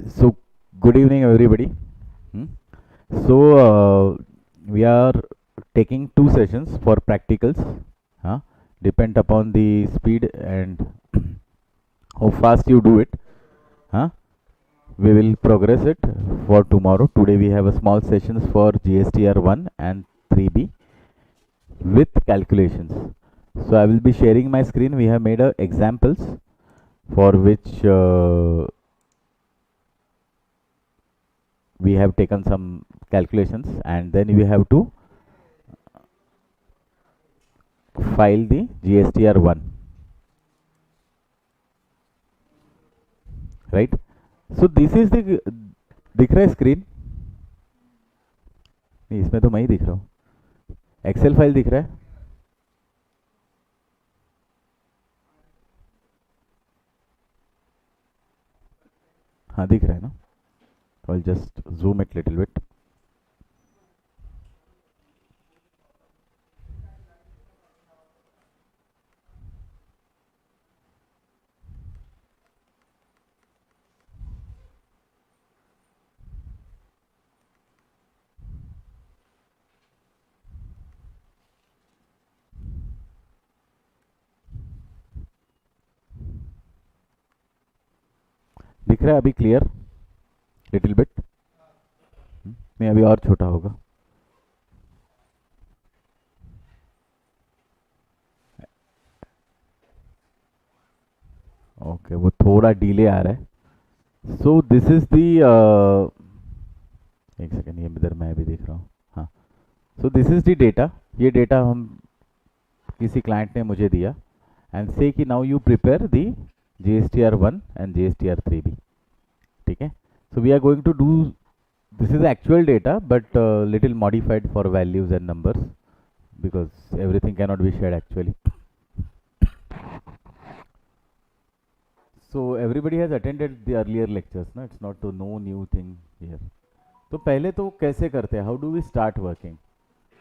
So, good evening, everybody. Hmm. So, we are taking two sessions for practicals. Huh? Depend upon the speed and how fast you do it. Huh? We will progress it for tomorrow. Today we have a small sessions for GSTR 1 and 3B with calculations. So, I will be sharing my screen. We have made examples for which we have taken some calculations, and then we have to file the GSTR1, right? So this is the दिख रहा है screen? नहीं, इसमें तो मैं ही दिख रहा हूँ. एक्सेल फाइल दिख रहा है? हाँ, दिख रहा है ना? I'll just zoom it little bit. दिख रहा है अभी क्लियर? Little bit. नहीं, अभी और छोटा होगा. ओके, वो थोड़ा डिले आ रहा है. सो दिस इज दी एक सेकेंड, ये इधर मैं भी देख रहा हूँ. हाँ. सो दिस इज दी डेटा. ये डेटा हम किसी क्लाइंट ने मुझे दिया एंड से कि now you prepare the GSTR1 and GSTR3B. ठीक है. So we are going to do, this is actual data but little modified for values and numbers because everything cannot be shared actually. So everybody has attended the earlier lectures, no? It's not to no new thing here. तो पहले तो कैसे करते हैं, how do we start working?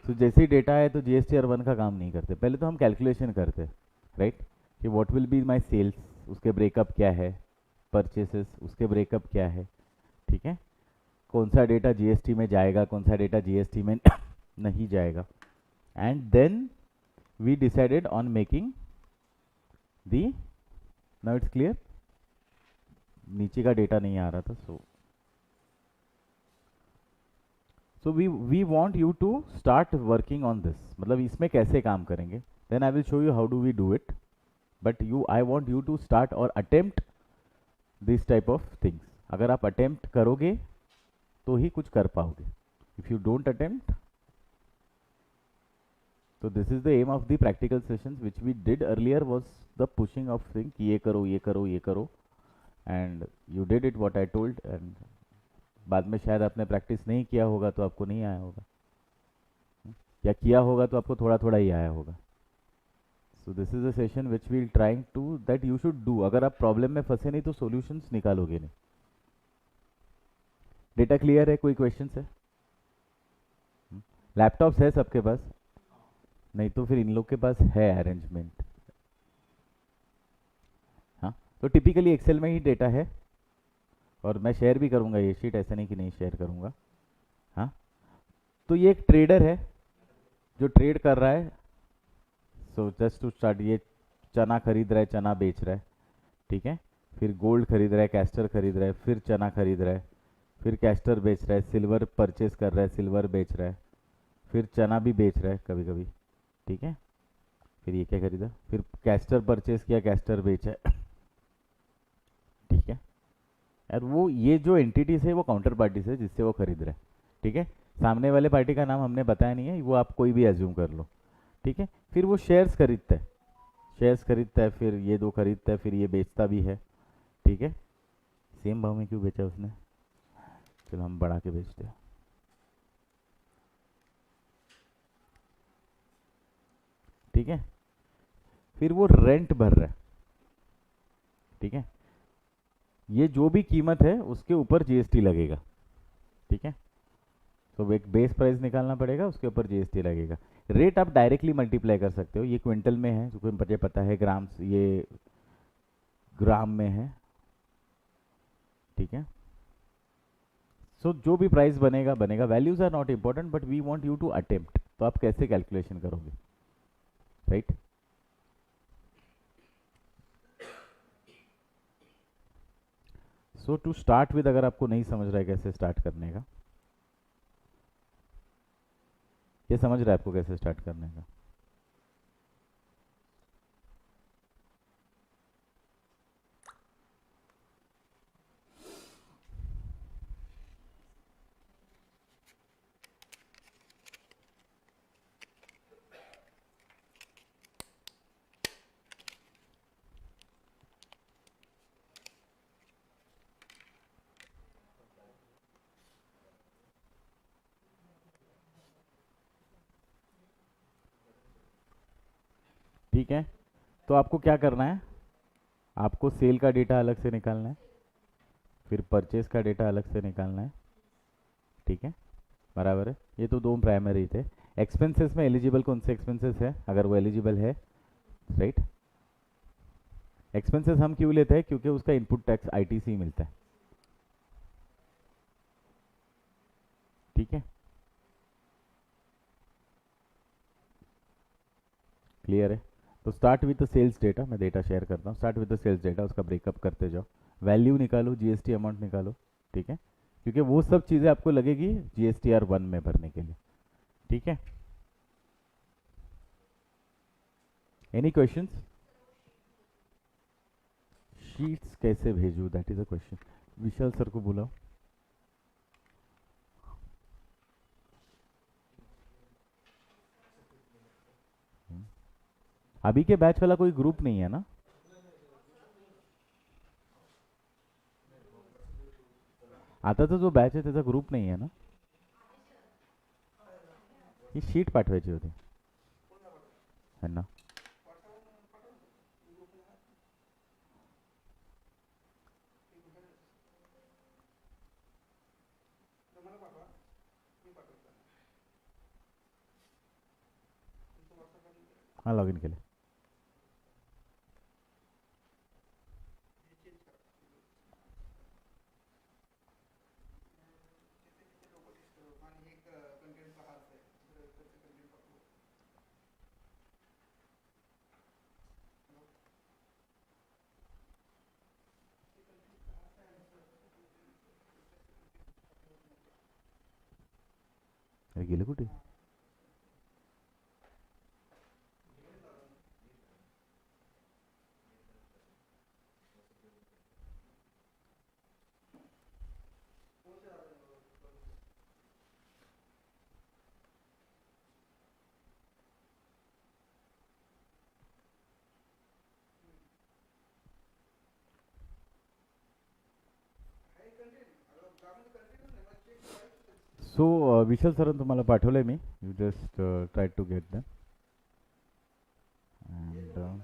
तो जैसे ही data है तो GSTR1 का काम नहीं करते, पहले तो हम कैलकुलेशन करते हैं, राइट? कि what will be my sales, उसके ब्रेकअप क्या है, परचेसेस उसके ब्रेकअप क्या है, ठीक है? कौन सा डेटा जीएसटी में जाएगा, कौन सा डेटा जीएसटी में नहीं जाएगा, and then we decided on making the. Now it's clear? नीचे का डेटा नहीं आ रहा था. So we want you to start working on this. मतलब इसमें कैसे काम करेंगे, then I will show you how do we do it. But I want you to start or attempt this type of things. अगर आप attempt करोगे तो ही कुछ कर पाओगे. इफ यू डोंट अटेम्प्ट, तो this is the aim of the practical sessions which we did earlier, was the pushing of thing कि ये करो ये करो ये करो, and you did it what I told, and बाद में शायद आपने प्रैक्टिस नहीं किया होगा तो आपको नहीं आया होगा, या किया होगा तो आपको थोड़ा थोड़ा ही आया होगा. So this is a session which we'll trying to that you should do. अगर आप प्रॉब्लम में फंसे नहीं तो सॉल्यूशंस निकालोगे नहीं. डेटा क्लियर है? कोई क्वेश्चन है? लैपटॉप्स है सबके पास? नहीं तो फिर इन लोग के पास है अरेंजमेंट. हाँ, तो टिपिकली एक्सेल में ही डेटा है, और मैं शेयर भी करूंगा ये शीट, ऐसा नहीं कि नहीं शेयर करूंगा. हाँ, तो ये एक ट्रेडर है जो ट्रेड कर रहा है. सो जस्ट टू स्टार्ट, ये चना खरीद रहा है, चना बेच रहा है, ठीक है? फिर गोल्ड खरीद रहा है, कैस्टर खरीद रहा है, फिर चना खरीद रहा है, फिर कैस्टर बेच रहा है, सिल्वर परचेस कर रहा है, सिल्वर बेच रहा है, फिर चना भी बेच रहा है कभी कभी, ठीक है? फिर ये क्या खरीदा, फिर कैस्टर परचेस किया, कैस्टर बेचा है, ठीक है? और वो ये जो एंटिटीज है वो काउंटर पार्टीज है जिससे वो खरीद रहा है, ठीक है? सामने वाले पार्टी का नाम हमने बताया नहीं है, वो आप कोई भी एज्यूम कर लो, ठीक है? फिर वो शेयर्स खरीदता है, शेयर्स खरीदता है, फिर ये दो खरीदता है, फिर ये बेचता भी है, ठीक है? सेम भाव में क्यों बेचा उसने? चलो हम बढ़ा के बेचते हैं, ठीक है? फिर वो रेंट भर रहा है, ठीक है? ये जो भी कीमत है उसके ऊपर जीएसटी लगेगा, ठीक है? तो एक बेस प्राइस निकालना पड़ेगा, उसके ऊपर जीएसटी लगेगा. रेट आप डायरेक्टली मल्टीप्लाई कर सकते हो. ये क्विंटल में है, जो मुझे पता है, ग्राम, ये ग्राम में है, ठीक है? सो जो भी प्राइस बनेगा बनेगा, values are not important but we want you to attempt. तो आप कैसे कैलकुलेशन करोगे, right? So to start with, अगर आपको नहीं समझ रहा है कैसे स्टार्ट करने का, ये समझ रहा है आपको कैसे स्टार्ट करने का? ठीक है, तो आपको क्या करना है, आपको सेल का डेटा अलग से निकालना है, फिर परचेज का डेटा अलग से निकालना है, ठीक है, बराबर है। ये तो दो प्राइमरी थे। एक्सपेंसेस में एलिजिबल कौन से एक्सपेंसेस है, अगर वो एलिजिबल है, राइट। एक्सपेंसेस हम क्यों लेते हैं, क्योंकि उसका इनपुट टैक्स आईटीसी मिलता है, ठीक है, क्लियर है। तो start with the sales data, मैं डेटा शेयर करता हूँ, start with the sales data, उसका ब्रेकअप करते जाओ, वैल्यू निकालो, जीएसटी अमाउंट निकालो, ठीक है, क्योंकि वो सब चीज़ें आपको लगेगी GSTR 1 में भरने के लिए, ठीक है। Any questions? शीट्स कैसे भेजूँ, that is a question. Vishal sir को बुलाओ। अभी के बैच वाला कोई ग्रुप नहीं है ना? आता तो जो बॅच आहे त्याचा ग्रुप नाही आहे ना? ही शीट पाठवायची होती ह्यांना. हां, लॉग इन केले. अरे गेले कुठे? सो विशाल सर तुम्हाला पाठवलंय मी. You just try to get them. And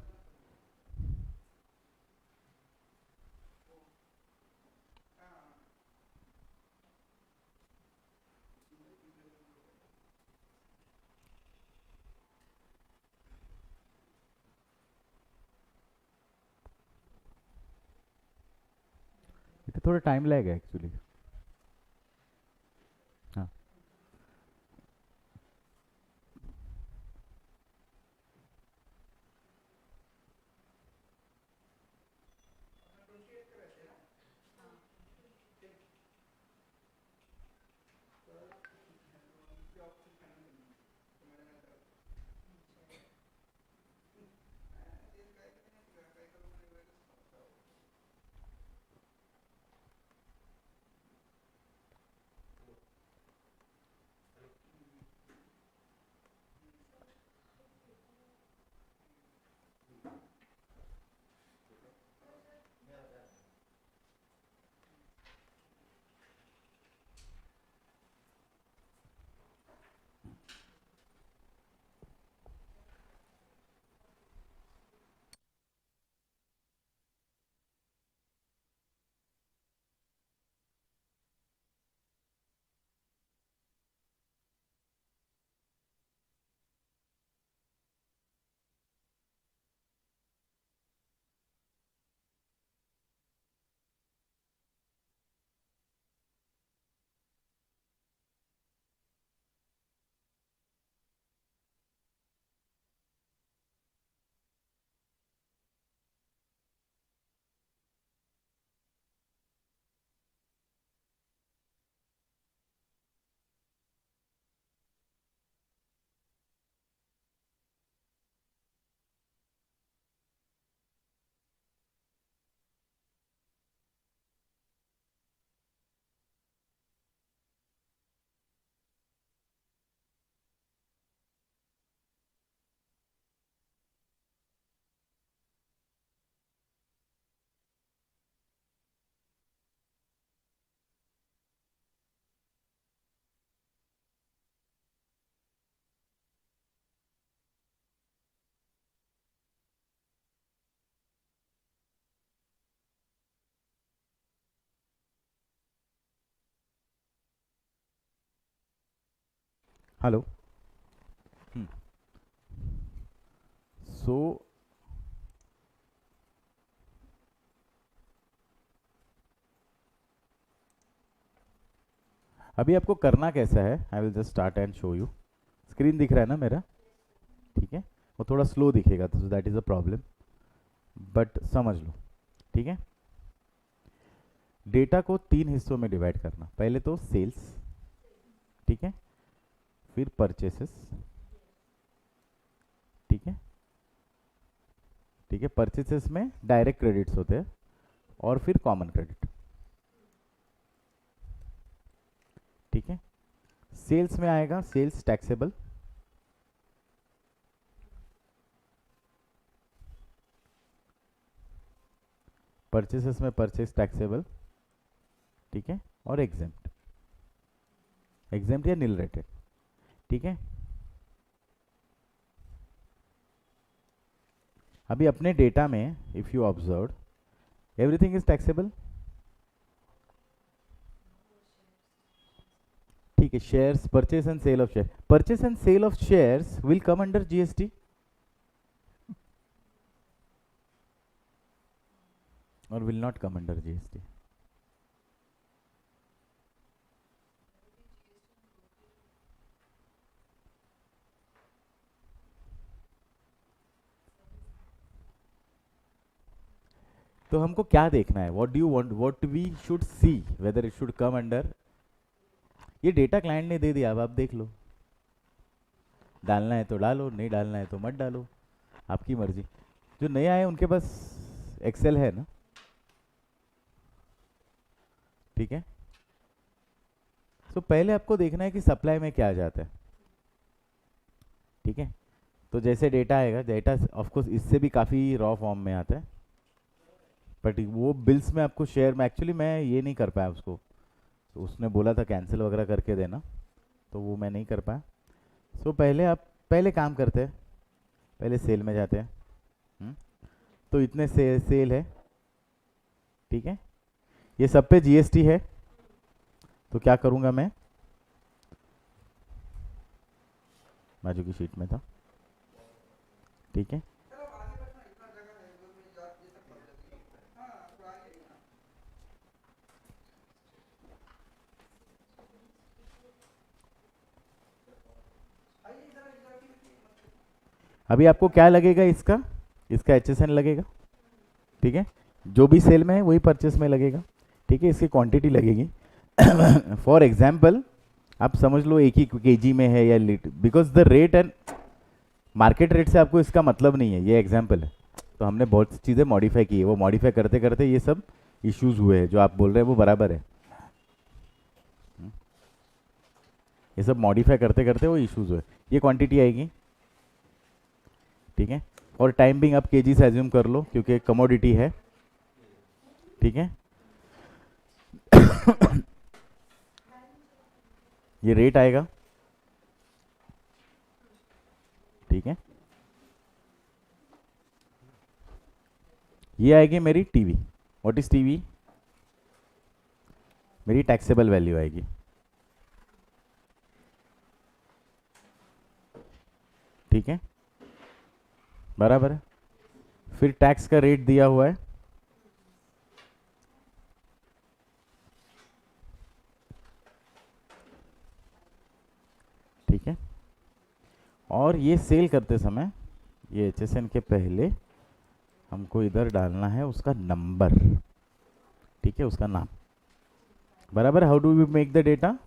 इथे थोडं टाइम लॅग आहे ॲक्च्युली. हां, हेलो। सो अभी आपको करना कैसा है, I will just start and show you. Screen दिख रहा है ना मेरा? ठीक है, वो थोड़ा स्लो दिखेगा तो that is a problem, but समझ लो। ठीक है, डेटा को 3 हिस्सों में डिवाइड करना। पहले तो सेल्स, ठीक है, फिर परचेसेस, ठीक है, ठीक है, परचेसेस में डायरेक्ट क्रेडिट्स होते हैं, और फिर कॉमन क्रेडिट। ठीक है, सेल्स में आएगा सेल्स टैक्सेबल, परचेसेस में परचेस टैक्सेबल, ठीक है, और एग्जेम्प्ट, एग्जेम्प्ट या नील रेटेड। ठीक है, अभी अपने डेटा में if you observe everything is taxable. ठीक है, shares, purchase and sale of share, purchase and sale of shares will come under GST or will not come under GST. तो हमको क्या देखना है, what do you want, what we should see whether it should come under. ये data client ने दे दिया, अब आप देख लो, डालना है तो डालो, नहीं डालना है तो मत डालो, आपकी मर्जी। जो नए आए उनके पास एक्सेल है ना? ठीक है, तो पहले आपको देखना है कि सप्लाई में क्या आ जाता है। ठीक है, तो जैसे डेटा आएगा, डेटा ऑफकोर्स इससे भी काफ़ी रॉ फॉर्म में आता है, बट वो बिल्स में आपको शेयर में, एक्चुअली मैं ये नहीं कर पाया उसको, तो उसने बोला था कैंसिल वगैरह करके देना, तो वो मैं नहीं कर पाया। सो पहले आप पहले काम करते हैं, पहले सेल में जाते हैं। तो इतने सेल है, ठीक है, ये सब पे जीएसटी है, तो क्या करूँगा मैं, बाजू की शीट में था, ठीक है, अभी आपको क्या लगेगा, इसका इसका एचएसएन लगेगा, ठीक है, जो भी सेल में है वही परचेस में लगेगा, ठीक है, इसकी क्वांटिटी लगेगी। फॉर एग्जाम्पल आप समझ लो एक ही केजी में है या litre, because the rate and market rate से आपको इसका मतलब नहीं है, ये एग्जाम्पल है, तो हमने बहुत सी चीज़ें मॉडिफाई की है, वो मॉडिफाई करते करते ये सब इश्यूज हुए हैं, जो आप बोल रहे हैं वो बराबर है, ये सब मॉडिफाई करते करते वो इश्यूज हुए, ये क्वांटिटी आएगी, ठीक है, और टाइम बिंग आप केजी से एज्यूम कर लो क्योंकि कमोडिटी है, ठीक है। ये रेट आएगा, ठीक है, ये आएगी मेरी टीवी, व्हाट इज टीवी, मेरी टैक्सेबल वैल्यू आएगी, ठीक है, बराबर है, फिर टैक्स का रेट दिया हुआ है, ठीक है, और ये सेल करते समय ये एचएसएन के पहले हमको इधर डालना है उसका नंबर, ठीक है, उसका नाम, बराबर। How do we make the data,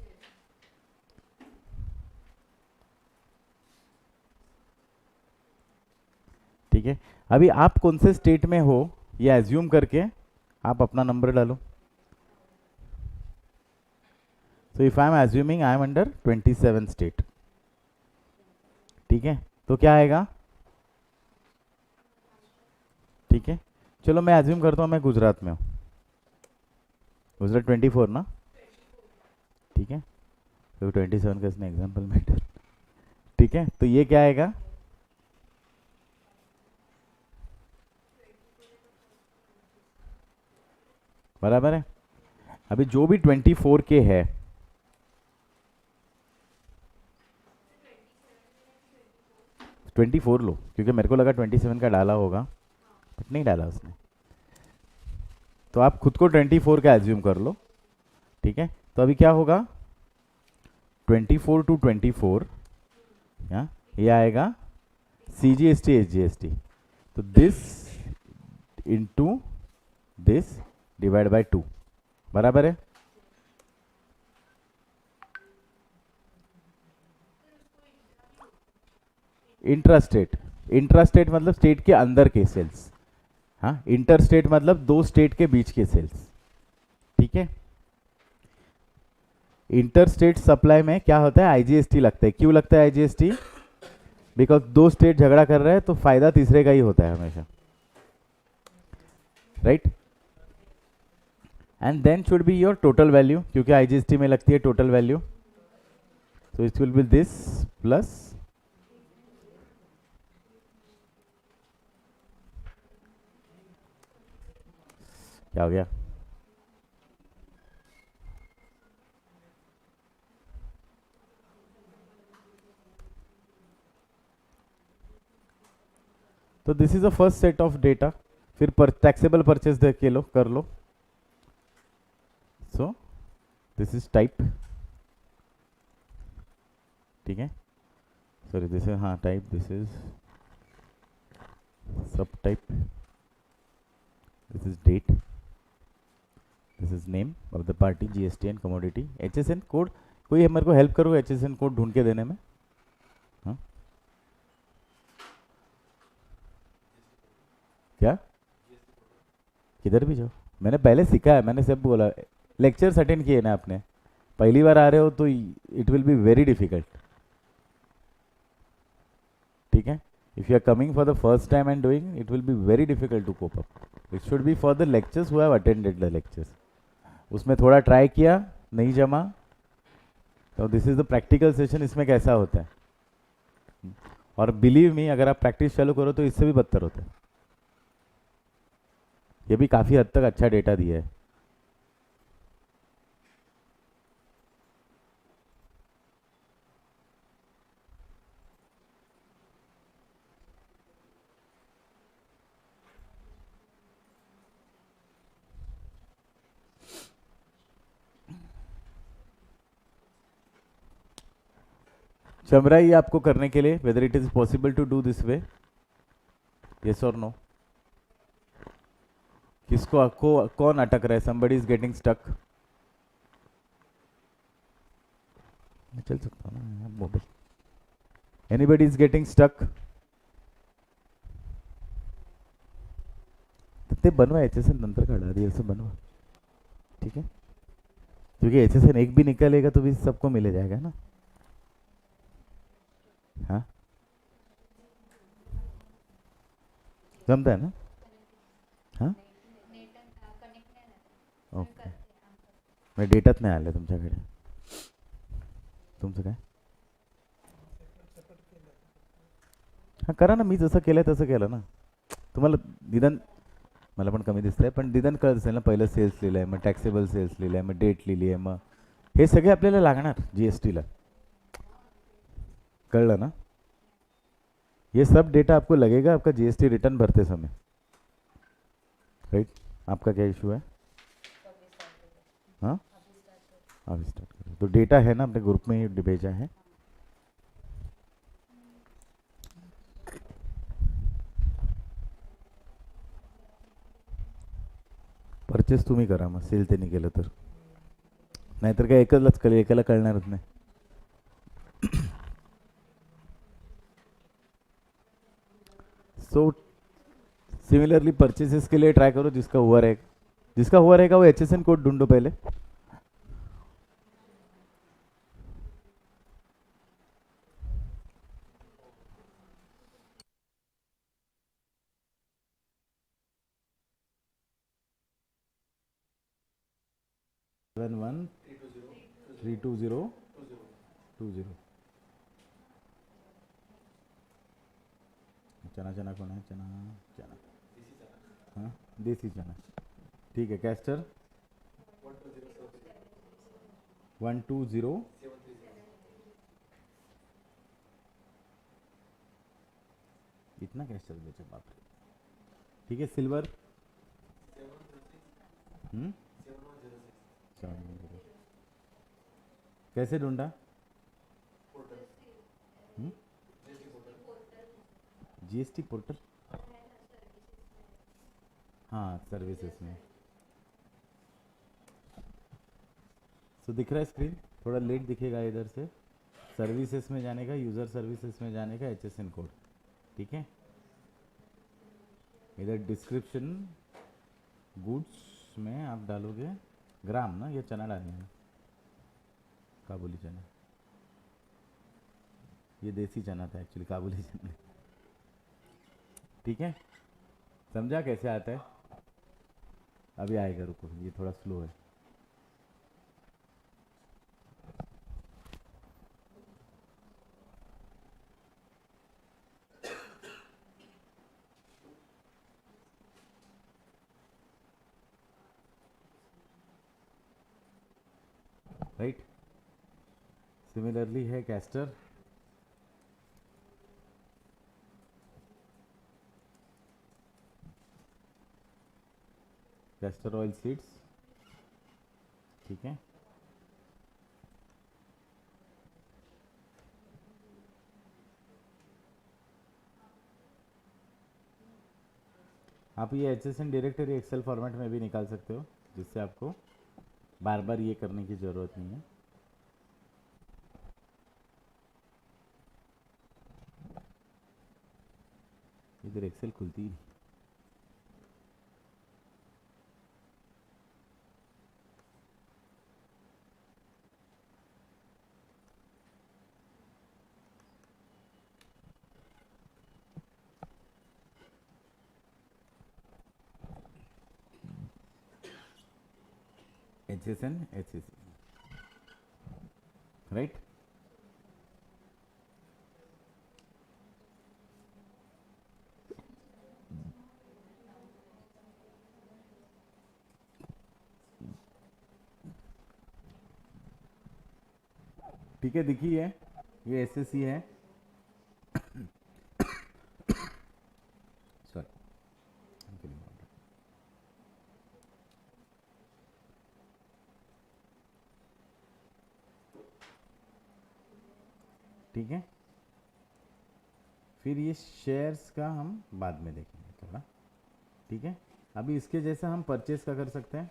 ठीक है, अभी आप कौन से स्टेट में हो ये एज्यूम करके आप अपना नंबर डालो। So if I am assuming I am under 27 state, ठीक है, तो क्या आएगा, ठीक है, चलो मैं एज्यूम करता हूँ मैं गुजरात में हूँ, गुजरात 24 ना, ठीक है, तो 27 का इसमें एग्जाम्पल मैटर, ठीक है, तो ये क्या आएगा, बराबर है। अभी जो भी 24 के है, 24 लो, क्योंकि मेरे को लगा 27 का डाला होगा, बट नहीं डाला उसने। तो आप खुद को 24 का एज्यूम कर लो, ठीक है। तो अभी क्या होगा, 24 टू 24, ये आएगा CGST SGST, तो this into this divide by 2, बराबर है। इंट्रास्टेट, इंट्रास्टेट मतलब स्टेट के अंदर के सेल्स, हाँ। इंटरस्टेट मतलब दो स्टेट के बीच के सेल्स, ठीक है। इंटरस्टेट सप्लाई में क्या होता है, IGST लगता है। क्यों लगता है IGST? बिकॉज दो स्टेट झगड़ा कर रहे हैं तो फायदा तीसरे का ही होता है हमेशा, right. And then should be your total value, क्योंकि IGST में लगती है total value. So it will be this plus क्या हो गया, तो this is a first set of data. फिर टैक्सेबल परचेज देख के लो, कर लो। सो दिस इज टाइप, ठीक है। सॉरी दिस इज, हाँ type, this is sub type, this is date, this is name of the party, GST and commodity, HSN code. कोई मेरे को हेल्प करो HSN कोड ढूंढ के देने में, हाँ। क्या, किधर भी जाओ, मैंने पहले सीखा है, मैंने सब बोला, लेक्चर्स अटेंड किए ना आपने। पहली बार आ रहे हो तो it will be very difficult, ठीक है। If you are coming for the first time and doing, it will be very difficult to cope up. It should be for the lectures who have attended the lectures. उसमें थोड़ा try किया, नहीं जमा, तो this is the practical session, इसमें कैसा होता है। और बिलीव मी, अगर आप प्रैक्टिस चालू करो तो इससे भी बदतर होता है। ये भी काफ़ी हद तक अच्छा डेटा दिया है। समराई आपको करने के लिए, whether it is possible to do this way, yes और नो। किसको आपको कौन अटक रहा है, somebody is getting stuck। मैं चल सकता हूँ ना mobile, anybody is getting stuck। तर ते बनवा, HSN नंतर काढा, आधी असं बनवा, ठीक है। क्योंकि HSN एक भी निकलेगा तो भी सबको मिले जाएगा ना, हाँ। जमता है ना, हाँ। ओके, मी डेटात नाही आले तुमच्याकडे, तुमचं काय, हां करा ना, मी जसं केलंय तसं केलं ना। तुम्हाला निदान, मला पण कमी दिसतंय पण निदान कळत असेल ना, पहिलं सेल्स लिहिलं आहे, मग टॅक्सेबल सेल्स लिहिलं आहे, मग डेट लिहिली आहे, मग हे सगळे आपल्याला लागणार GST ला, कळलं ना। ये सब डेटा आपको लगेगा आपका GST रिटर्न भरते समय, राइट। आपका क्या इशू है, हाँ अभी स्टार्ट करो, तो डेटा है ना अपने ग्रुप में ही भेजा है। परचेस तुम्ही करा, मग सेल त्यांनी केलं तर, नाहीतर काय एकच कळेल, एकाला कळणारच नाही। सो सिमिलरली परचेसेस के लिए ट्राई करो, जिसका हुआ रहेगा वो HSN कोड ढूंढो पहले। One one 32020। चना चना कौन है, चना चना, हाँ देसी चना, ठीक है। कैस्टर 120, कितना कैस्टर बेचा बाप रे। ठीक है, सिल्वर। हम्म, कैसे ढूंढा? GST portal. हाँ, सर्विसेज में। तो दिख रहा है स्क्रीन, थोड़ा लेट दिखेगा इधर से। सर्विसेज में जाने का, यूज़र सर्विसेज में जाने का HSN कोड। ठीक है, इधर डिस्क्रिप्शन गुड्स में आप डालोगे ग्राम ना, ये चना डालना है, काबुली चना। ये देसी चना था एक्चुअली, काबुली चना। ठीक है, समझा कैसे आता है? अभी आएगा, रुको, ये थोड़ा स्लो है। राइट, सिमिलरली है कैस्टर। Castor oil seeds. ठीक है, आप ये HSN डायरेक्टरी एक्सेल फॉर्मेट में भी निकाल सकते हो, जिससे आपको बार बार ये करने की ज़रूरत नहीं है। इधर एक्सेल खुलती ही नहीं। HSN HSN, right. ठीक है, दिखी है, ये SSC है। सॉरी, ठीक है, फिर ये शेयर्स का हम बाद में देखेंगे थोड़ा। ठीक है, अभी इसके जैसा हम परचेस का कर सकते हैं।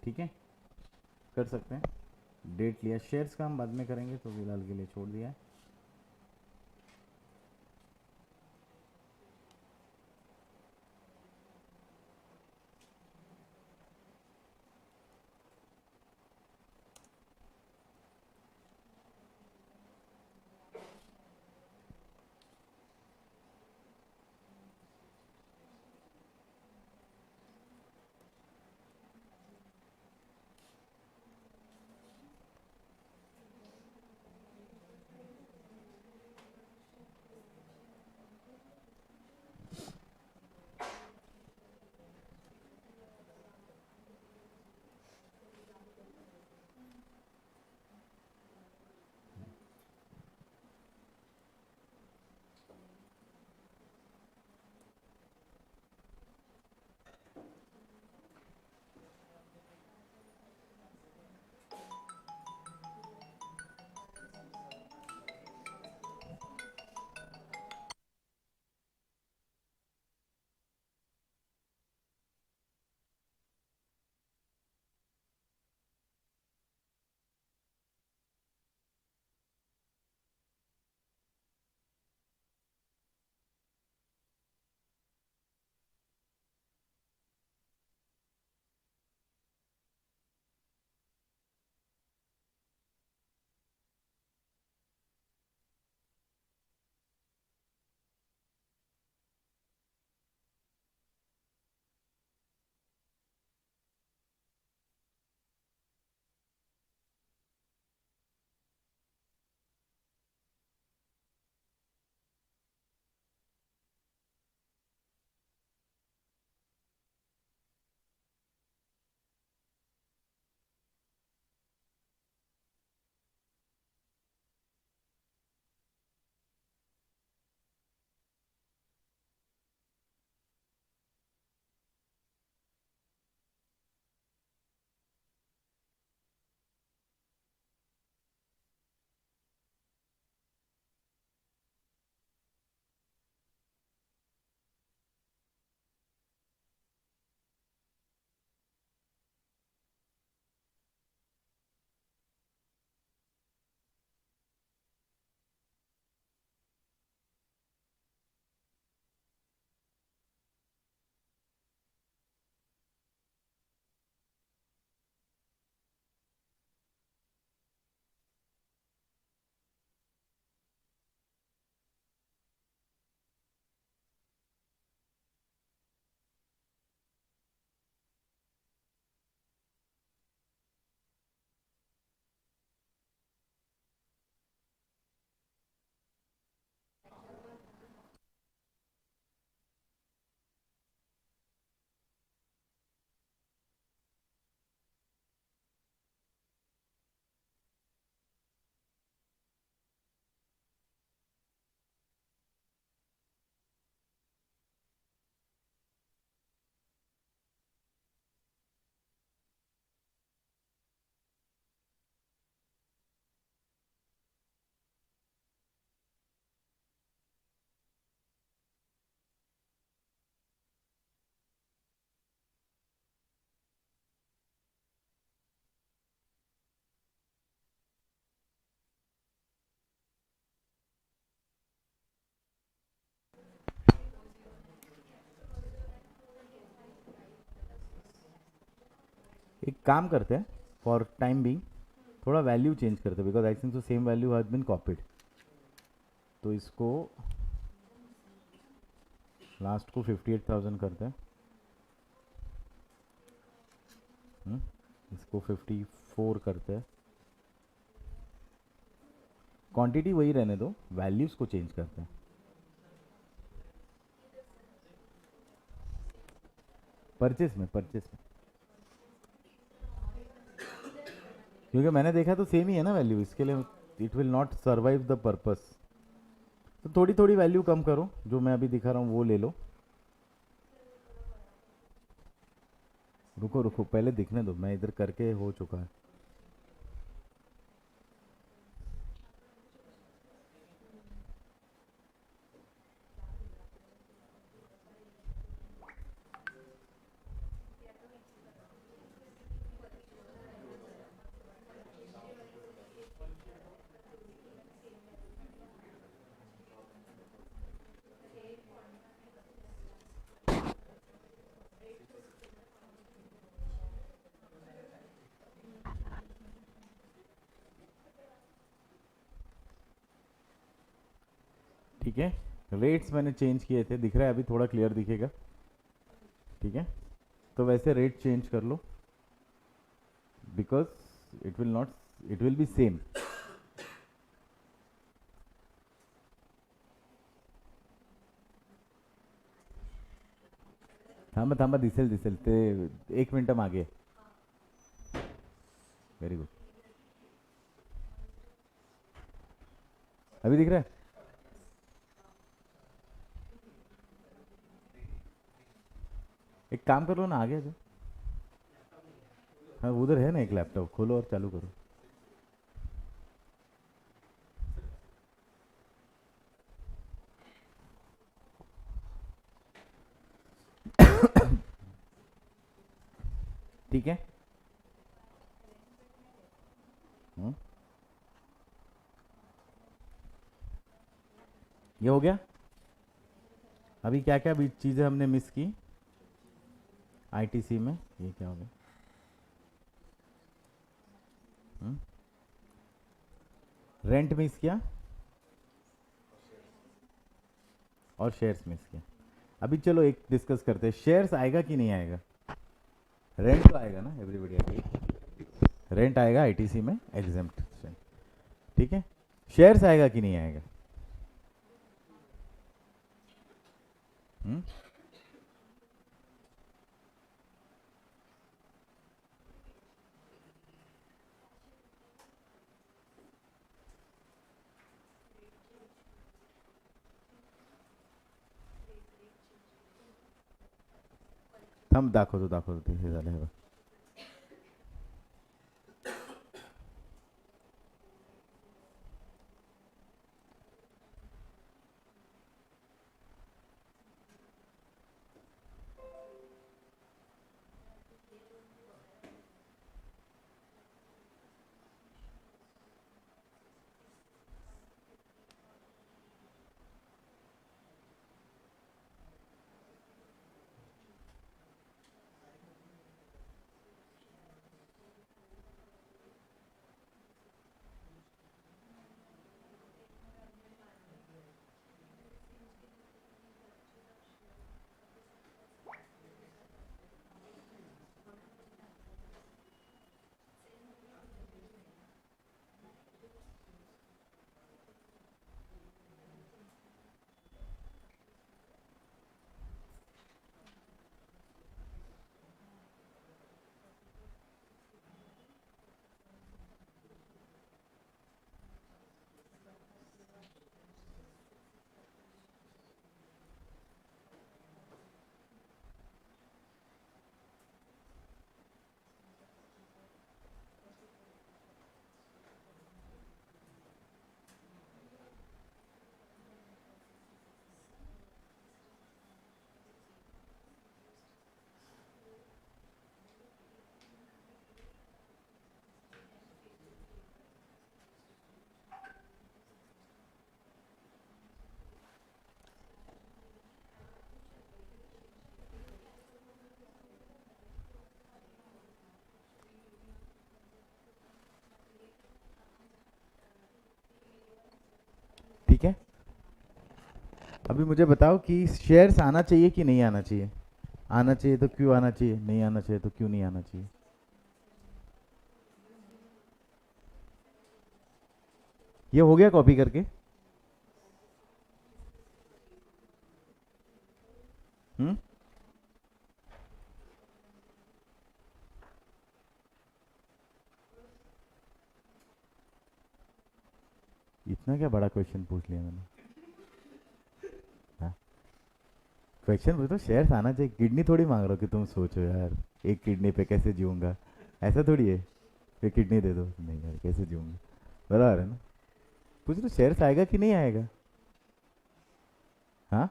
ठीक है, कर सकते हैं। डेट लिया, शेयर्स का हम बाद में करेंगे, तो फिलहाल के लिए छोड़ दिया है। एक काम करते हैं, फॉर टाइम बीइंग थोड़ा वैल्यू चेंज करते हैं, because I think so same value has been copied. तो इसको लास्ट को 58,000 करते हैं, इसको 54 करते हैं। क्वांटिटी वही रहने दो, वैल्यूज को चेंज करते हैं। परचेस में क्योंकि मैंने देखा तो सेम ही है ना वैल्यू, इसके लिए it will not survive the purpose. तो थोड़ी थोड़ी वैल्यू कम करो, जो मैं अभी दिखा रहा हूँ वो ले लो। रुको रुको, पहले दिखने दो, मैं इधर करके हो चुका है। ठीक है, रेट्स मैंने चेंज किए थे, दिख रहा है अभी, थोड़ा क्लियर दिखेगा। ठीक है, तो वैसे रेट चेंज कर लो, because it will not, it will be same. थांबा थांबा, दिसेल दिसेल ते, 1 मिनिट मागे। वेरी गुड, अभी दिख रहा है। एक काम करो ना, आगे जो, हाँ उधर है ना एक लैपटॉप, खोलो और चालू करो। ठीक है, ये हो गया। अभी क्या क्या भी चीज़ें हमने मिस की आईटीसी में, ये क्या हो गया? रेंट मिस किया और शेयर्स मिस किया। अभी चलो एक डिस्कस करते हैं, शेयर्स आएगा कि नहीं आएगा? रेंट तो आएगा ना, एवरीबडी एग्री, रेंट आएगा आईटीसी में एग्जेम्प्शन। ठीक है, शेयर्स आएगा कि नहीं आएगा? थांब, दाखवतो ते हे झालं, हे बघ. अभी मुझे बताओ कि शेयर्स आना चाहिए कि नहीं आना चाहिए? आना चाहिए तो क्यों आना चाहिए, नहीं आना चाहिए तो क्यों नहीं आना चाहिए? ये हो गया कॉपी करके? हम्म। इतना क्या बड़ा क्वेश्चन पूछ लिया मैंने? हाँ, क्वेश्चन पूछो, शेयर्स आना चाहिए, किडनी थोड़ी मांग रहा हो कि तुम सोचो यार एक किडनी पे कैसे जीऊंगा, ऐसा थोड़ी है। फिर किडनी दे दो, नहीं यार कैसे जीऊंगा, बराबर है ना? पूछ लो शेयर्स आएगा कि नहीं आएगा। हाँ,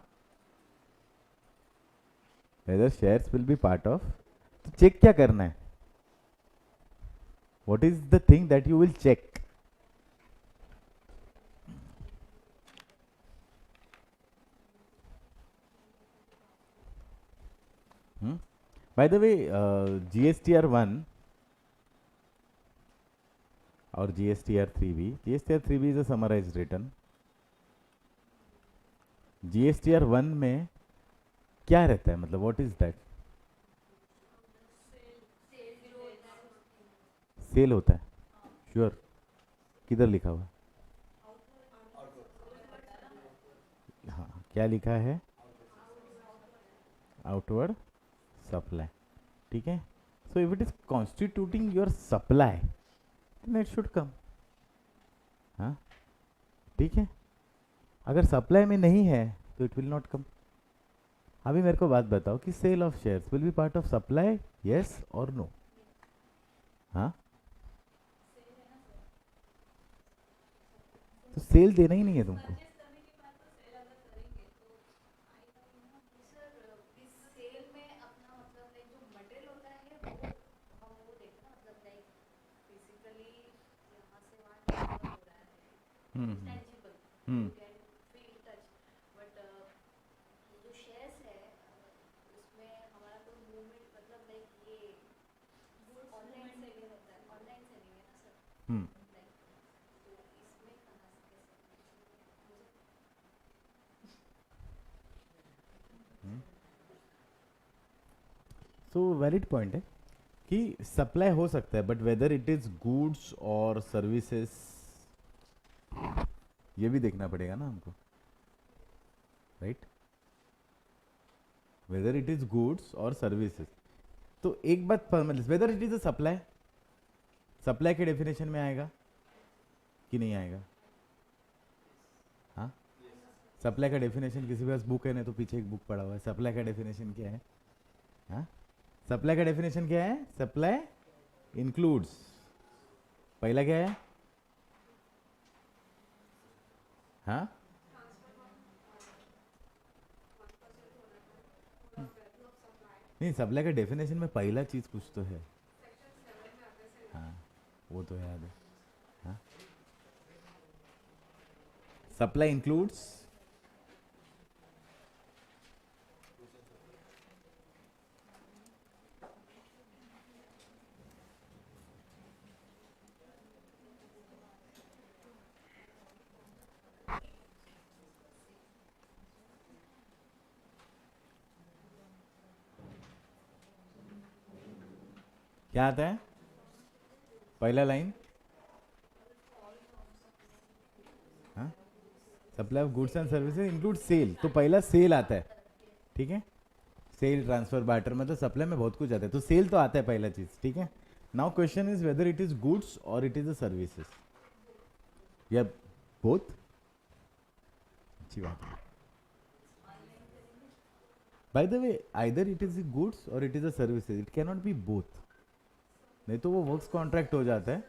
whether shares will be part of, तो चेक क्या करना है? What is the thing that you will check? By the way, GSTR 1 और GSTR 3 भी is a summarized return. GSTR 1 में क्या रहता है, मतलब व्हाट इज दैट? सेल होता है? श्योर? किधर लिखा हुआ है? हाँ, क्या लिखा है? Outward supply. ठीक है, so if it is constituting your supply then it should come. हाँ, ठीक है, अगर सप्लाई में नहीं है तो इट विल नॉट कम। अभी मेरे को बात बताओ कि sale of shares will be part of supply, yes और नो? हाँ, तो सेल देना ही नहीं है तुमको। हम्म हम्म हम्म सो वैलिड पॉइंट है कि सप्लाई हो सकता है, but whether it is goods or services, ये भी देखना पड़ेगा ना हमको, right? Weather it is goods or services, तो एक बात, मतलब weather it is a supply, supply के डेफिनेशन में आएगा कि नहीं आएगा? हाँ, सप्लाई का डेफिनेशन किसी के पास बुक है ना, तो पीछे एक बुक पड़ा हुआ है, सप्लाई का डेफिनेशन क्या है? हाँ, सप्लाई का डेफिनेशन क्या है? सप्लाई इंक्लूड्स, पहला क्या है? हाँ, नहीं, सप्लाई का डेफिनेशन में पहला चीज कुछ तो है। हाँ, वो तो याद है। हाँ, सप्लाई इंक्लूड्स, क्या आता है पहला लाइन? हाँ, supply of goods and services include sale, तो पहला सेल आता है। ठीक है, सेल, ट्रांसफर, बार्टर, मतलब सप्लाई में बहुत कुछ आता है, तो सेल तो आता है पहला चीज। ठीक है, now question is whether it is goods or it is a services, या बोथ? अच्छी बात है। By the way, either it is goods or it is a services, it can not be both, नहीं तो वो वर्क्स कॉन्ट्रैक्ट हो जाता है।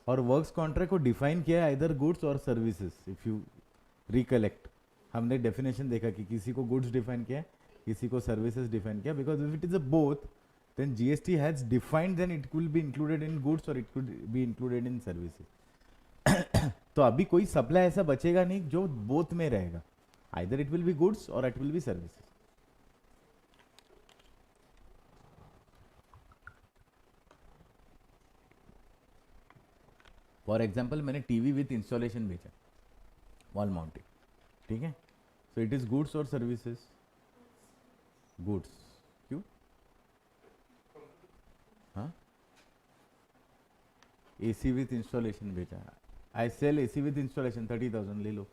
और वर्क्स कॉन्ट्रैक्ट को डिफाइन किया है either goods or services, if you recollect, हमने डेफिनेशन देखा कि किसी को गुड्स डिफाइन किया है, किसी को सर्विसेज डिफाइन किया, because if it is a both then GST has defined, then it will be included in goods or it could be included in services. तो अभी कोई सप्लाई ऐसा बचेगा नहीं जो बोथ में रहेगा, either it will be goods or it will be services. For example, मैंने टीवी विथ इंस्टॉलेशन बेचा, वॉल माउंटेड, ठीक है, so it is goods or services? Goods. क्यों? हाँ, एसी विथ इंस्टॉलेशन बेचा। I sell AC with installation 30,000, ले लो।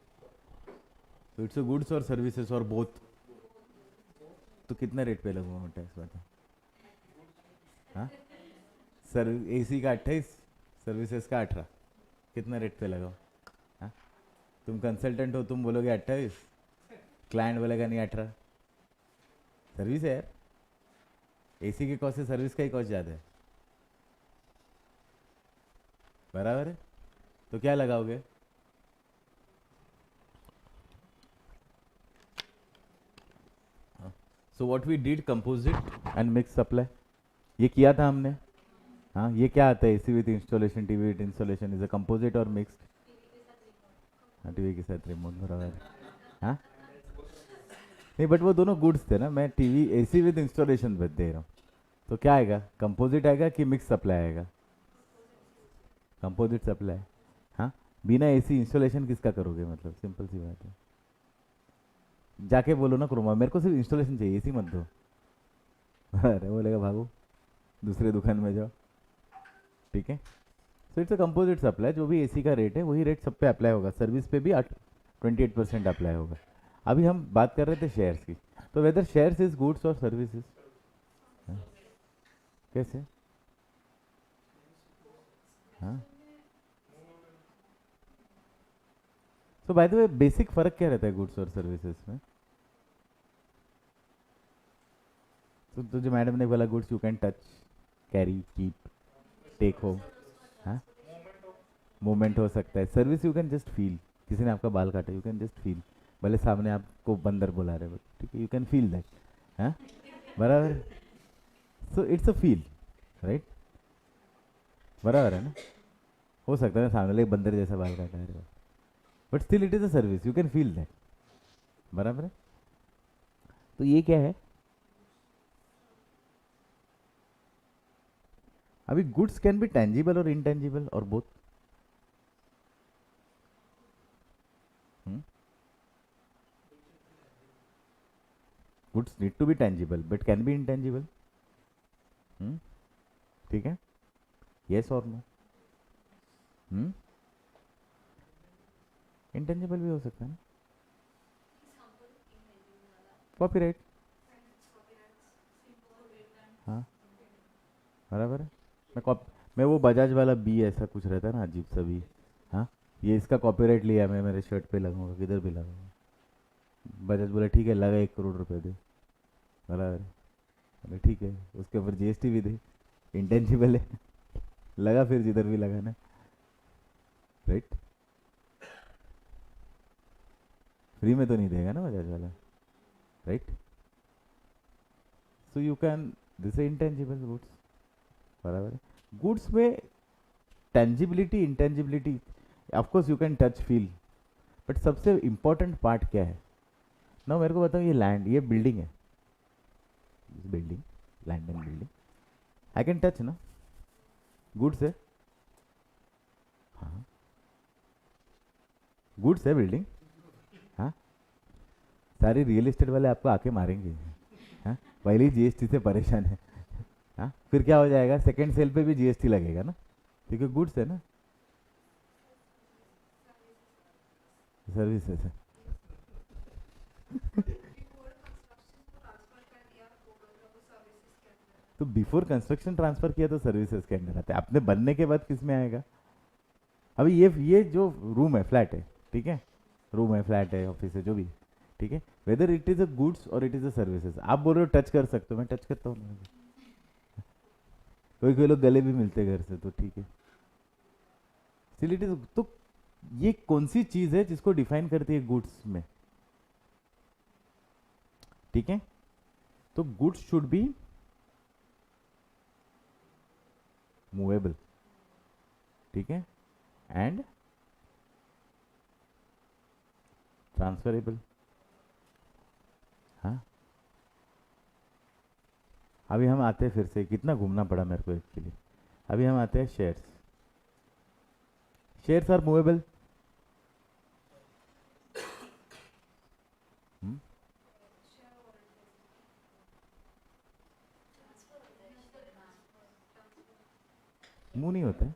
तो it's a goods or services or both. तो कितना रेट पे लगूंगा टैक्स बता? हाँ, सर एसी का 28, सर्विसेज का 18, कितना रेट पे लगाओ? हाँ, तुम कंसल्टेंट हो, तुम बोलोगे 28, क्लाइंट बोलेगा नहीं 18। सर्विस है यार, एसी के कॉस्ट से सर्विस का ही कॉस्ट ज़्यादा है, बराबर है? तो क्या लगाओगे? So what we did, composite and mix supply, ये किया था हमने। हाँ, ये क्या आता है? AC with installation, TV with installation is a composite और मिक्स्ड। हाँ, टीवी के साथ रिमोट, बराबर। हाँ, नहीं बट वो दोनों गुड्स थे ना, मैं टीवी एसी विद इंस्टॉलेशन दे रहा हूँ। तो क्या आएगा, कंपोजिट आएगा कि मिक्स सप्लाई आएगा? Composite supply. हाँ, बिना एसी इंस्टॉलेशन किसका करोगे, मतलब सिंपल सी बात है। जाके बोलो ना क्रोमा मेरे को सिर्फ इंस्टॉलेशन चाहिए, एसी मत दो। अरे बोलेगा भागो दूसरे दुकान में जाओ, ठीक है? So it's a composite supply, जो भी एसी का रेट है वही रेट सब पे अप्लाई होगा, सर्विस पे भी 28% अप्लाई होगा। अभी हम बात कर रहे थे शेयर्स की, तो weather shares is goods or services, कैसे? हाँ, सो बाय द वे बेसिक फर्क क्या रहता है गुड्स और सर्विसेज में? तो जो मैडम ने बोला goods you can touch, carry, keep, take home. हाँ, मूवमेंट हो सकता है। Service you can just feel, किसी ने आपका बाल काटा, यू कैन जस्ट फील, भले सामने आपको बंदर बुला रहे हो, ठीक है, यू कैन फील दैट। हाँ, बराबर। So it's a feel, right? बराबर है ना? हो सकता है सामने वाले बंदर जैसा बाल काटा है, but still it is a service, you can feel that, बराबर है? तो ये क्या है? अभी गुड्स कैन बी टेंजिबल और इनटेंजिबल और both. Goods need to be tangible but can be intangible, ठीक है? यस और नो? इंटेंजिबल भी हो सकता है ना, कॉपीराइट। हाँ, बराबर है। मैं वो बजाज वाला बी ऐसा कुछ रहता है ना, अजीब सा बी। हाँ, ये इसका कॉपीराइट लिया, मैं मेरे शर्ट पे लगाऊंगा, किधर भी लगाऊंगा। बजाज बोला ठीक है, लगा 1 करोड़ रुपए दे, बराबर है? बोले ठीक है, उसके ऊपर जीएसटी भी दे, इंटेंजिबल है। लगा फिर जिधर भी लगाना, राइट? फ्री में तो नहीं देगा ना बजाज वाला, right? So you can, this intangible goods, बराबर है? गुड्स में tangibility intangibility, of course you can touch feel, but सबसे इंपॉर्टेंट पार्ट क्या है ना, मेरे को बताओ। ये लैंड, ये बिल्डिंग है, building, land and building, I can touch ना, गुड्स है। हाँ, गुड्स है बिल्डिंग। हाँ, सारे रियल एस्टेट वाले आपको आके मारेंगे। हाँ, पहले ही जीएसटी से परेशान है। हाँ, फिर क्या हो जाएगा, सेकंड सेल पे भी जीएसटी लगेगा ना, क्योंकि गुड्स है ना, सर्विसेज है। तो बिफोर कंस्ट्रक्शन ट्रांसफर किया तो सर्विसेज के अंदर आता है, अपने बनने के बाद किस में आएगा? अभी ये जो रूम है, फ्लैट है, ठीक है, रूम है, फ्लैट है, ऑफिस है, जो भी, ठीक है, weather it is a goods or it is a services. आप बोल रहे हो टच कर सकते हो, मैं टच करता हूँ, कोई कोई लोग गले भी मिलते घर से, तो ठीक है, स्टिल इट इज। तो ये कौन सी चीज है जिसको डिफाइन करती है गुड्स में, ठीक है? तो गुड्स शुड बी मूवेबल, ठीक है, एंड ट्रांसफरेबल। हाँ, अभी हम आते हैं, फिर से कितना घूमना पड़ा मेरे को इसके लिए। अभी हम आते हैं shares. Shares are movable, move नहीं होता है।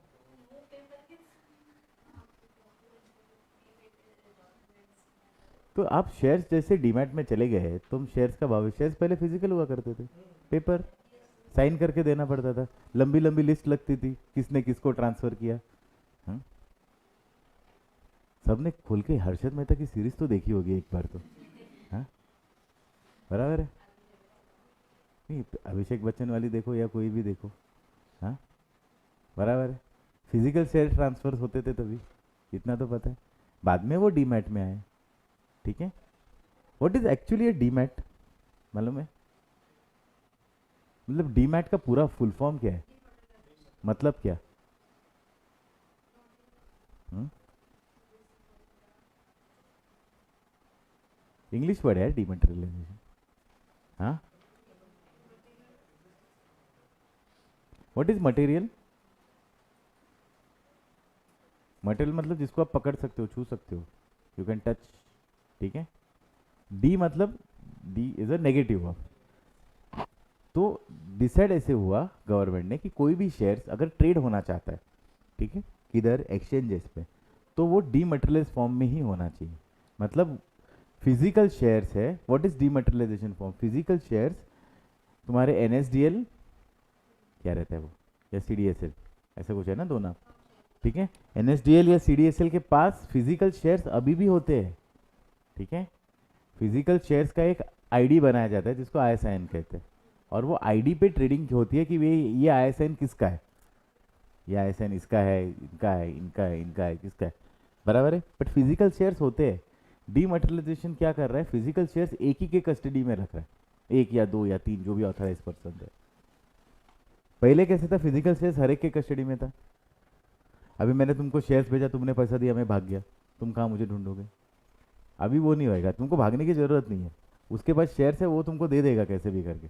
तो आप शेयर्स जैसे डीमैट में चले गए, तुम शेयर्स का भाव, शेयर्स पहले फिजिकल हुआ करते थे, पेपर साइन करके देना पड़ता था, लंबी लंबी लिस्ट लगती थी किसने किसको ट्रांसफर किया। हाँ? सबने खोल के हर्षद मेहता की सीरीज तो देखी होगी एक बार तो। हाँ, बराबर है। नहीं, अभिषेक बच्चन वाली देखो या कोई भी देखो। हाँ, बराबर है। फिजिकल शेयर ट्रांसफर होते थे तभी, इतना तो पता है। बाद में वो डीमैट में आए। ठीक है। What is actually a demat, मालूम है? मतलब डीमैट का पूरा फुल फॉर्म क्या है, मतलब क्या? इंग्लिश वर्ड है डीमैटेरियलाइजेशन। हाँ, व्हाट इज मटेरियल? मटेरियल मतलब जिसको आप पकड़ सकते हो, छू सकते हो, यू कैन टच। ठीक है। डी मतलब, D is a negative of. तो डिसाइड ऐसे हुआ गवर्नमेंट ने कि कोई भी शेयर्स अगर ट्रेड होना चाहता है, ठीक है, किधर, एक्सचेंजेस पे, तो वो डीमटेरियलाइज फॉर्म में ही होना चाहिए। मतलब फिजिकल शेयर्स है, what is dematerialisation form? Physical shares तुम्हारे एनएसडीएल, क्या रहता है वो, या सीडीएसएल, ऐसा कुछ है ना दो नाम। ठीक है। एनएसडीएल या सीडीएसएल के पास फिजिकल शेयर्स अभी भी होते हैं। ठीक है। फिजिकल शेयर्स का एक आईडी बनाया जाता है जिसको आईएसआईएन कहते हैं, और वो आईडी पे ट्रेडिंग होती है कि ये आईएसआईएन किसका है, ये आईएसआईएन इसका है, इनका है, इनका है, इनका है, किसका है, बराबर है। बट फिजिकल शेयर्स होते हैं। डीमटेरियलाइजेशन क्या कर रहा है, फिजिकल शेयर्स एक ही के कस्टडी में रख रहा है, एक या दो या तीन जो भी ऑथराइज पर्सन है। पहले कैसे था, फिजिकल शेयर्स हर एक के कस्टडी में था। अभी मैंने तुमको शेयर्स भेजा, तुमने पैसा दिया, मैं भाग गया, तुम कहाँ मुझे ढूंढोगे? अभी वो नहीं होएगा, तुमको भागने की जरूरत नहीं है, उसके पास शेयर्स है, वो तुमको दे देगा कैसे भी करके।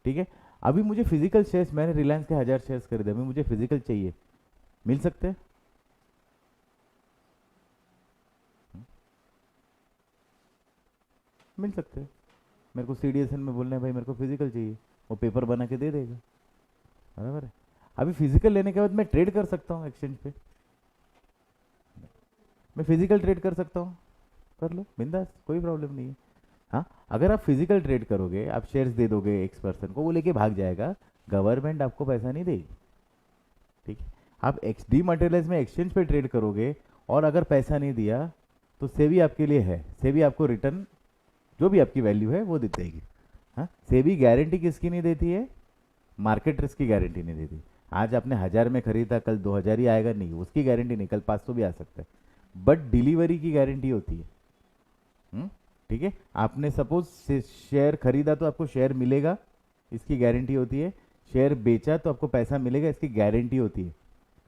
ठीक है। अभी मुझे फिजिकल शेयर्स, मैंने रिलायंस के 1000 शेयर्स खरीदे, अभी मुझे फिजिकल चाहिए, मिल सकते हैं? मिल सकते हैं। मेरे को सीडीएसएन में बोलना है भाई मेरे को फिजिकल चाहिए, वो पेपर बना के दे देगा, बराबर है। अभी फिजिकल लेने के बाद मैं ट्रेड कर सकता हूँ एक्सचेंज पे, मैं फिजिकल ट्रेड कर सकता हूँ, कर लो बिंदास, कोई प्रॉब्लम नहीं है। हाँ, अगर आप फिजिकल ट्रेड करोगे, आप शेयर्स दे दोगे एक्स पर्सन को, वो लेके भाग जाएगा, गवर्नमेंट आपको पैसा नहीं देगी। ठीक है। आप एक्स डीमटेरियलाइज में एक्सचेंज पे ट्रेड करोगे, और अगर पैसा नहीं दिया तो सेबी आपके लिए है, सेबी आपको रिटर्न जो भी आपकी वैल्यू है वो दे देगी। हाँ, सेबी गारंटी किसकी नहीं देती है, मार्केट रिस्क की गारंटी नहीं देती। आज आपने 1000 में खरीदा, कल 2000 ही आएगा, नहीं, उसकी गारंटी नहीं, कल 500 भी आ सकता है, बट डिलीवरी की गारंटी होती है। ठीक है। आपने सपोज शेयर खरीदा तो आपको शेयर मिलेगा, इसकी गारंटी होती है। शेयर बेचा तो आपको पैसा मिलेगा, इसकी गारंटी होती है।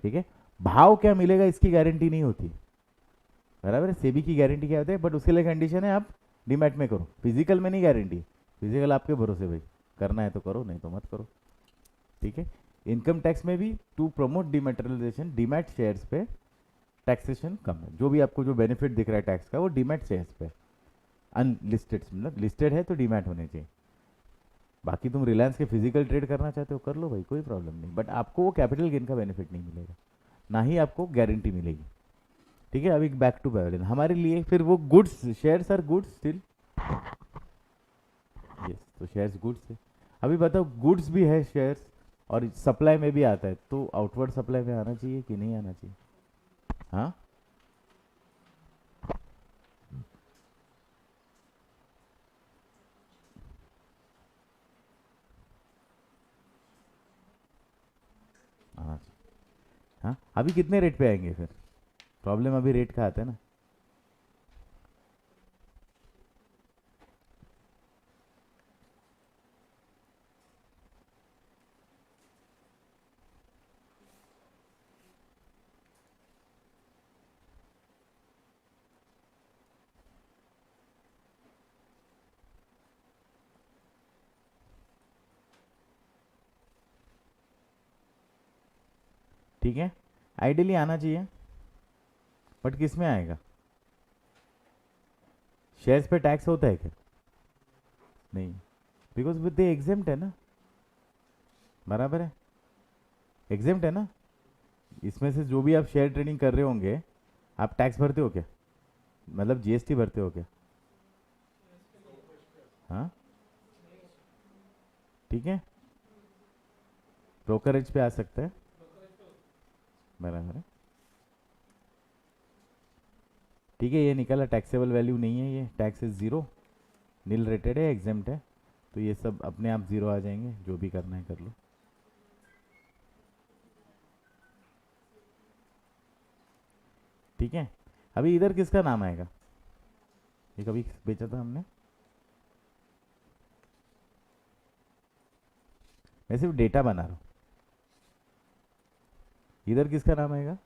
ठीक है। भाव क्या मिलेगा इसकी गारंटी नहीं होती, बराबर है। सेबी की गारंटी क्या होती है, बट उसके लिए कंडीशन है आप डीमैट में करो, फिजिकल में नहीं गारंटी। फिजिकल आपके भरोसे भाई, करना है तो करो, नहीं तो मत करो। ठीक है। इनकम टैक्स में भी टू प्रमोट डीमैटेरियलाइजेशन, डीमैट शेयर्स पे टैक्सेशन कम है, जो भी आपको जो बेनिफिट दिख रहा है टैक्स का वो डीमैट शेयर्स पे। अनलिस्टेड मतलब लिस्टेड है तो डीमैट होने चाहिए। बाकी तुम रिलायंस के फिजिकल ट्रेड करना चाहते हो कर लो भाई, कोई प्रॉब्लम नहीं, बट आपको वो कैपिटल गेन का बेनिफिट नहीं मिलेगा, ना ही आपको गारंटी मिलेगी। ठीक है। अभी बैक टू पैवेलियन हमारे लिए, फिर वो goods, shares are goods still, yes, तो शेयर्स गुड्स है। अभी बताओ, गुड्स भी है शेयर्स, और सप्लाई में भी आता है, तो आउटवर्ड सप्लाई में आना चाहिए कि नहीं आना चाहिए? हाँ, आना चाहिए। हाँ, अभी कितने रेट पे आएंगे फिर? प्रॉब्लम अभी रेट का आता है ना। ठीक है। आइडियली आना चाहिए, बट किस में आएगा? शेयर्स पे टैक्स होता है क्या? नहीं, बिकॉज विद एग्जेम्प्ट है ना, बराबर है, एग्जेम्प्ट है ना। इसमें से जो भी आप शेयर ट्रेडिंग कर रहे होंगे, आप टैक्स भरते हो क्या? मतलब जीएसटी भरते हो क्या? हाँ, ठीक है, ब्रोकरेज पे आ सकता है, बराबर है। ठीक है, ये निकला टैक्सेबल वैल्यू नहीं है, ये tax is zero, nil rated है, एग्जेम्प्ट है, तो ये सब अपने आप ज़ीरो आ जाएंगे, जो भी करना है कर लो। ठीक है, अभी इधर किसका नाम आएगा? ये कभी बेचा था हमने? मैं सिर्फ डेटा बना रहा हूँ। इधर किसका नाम आएगा?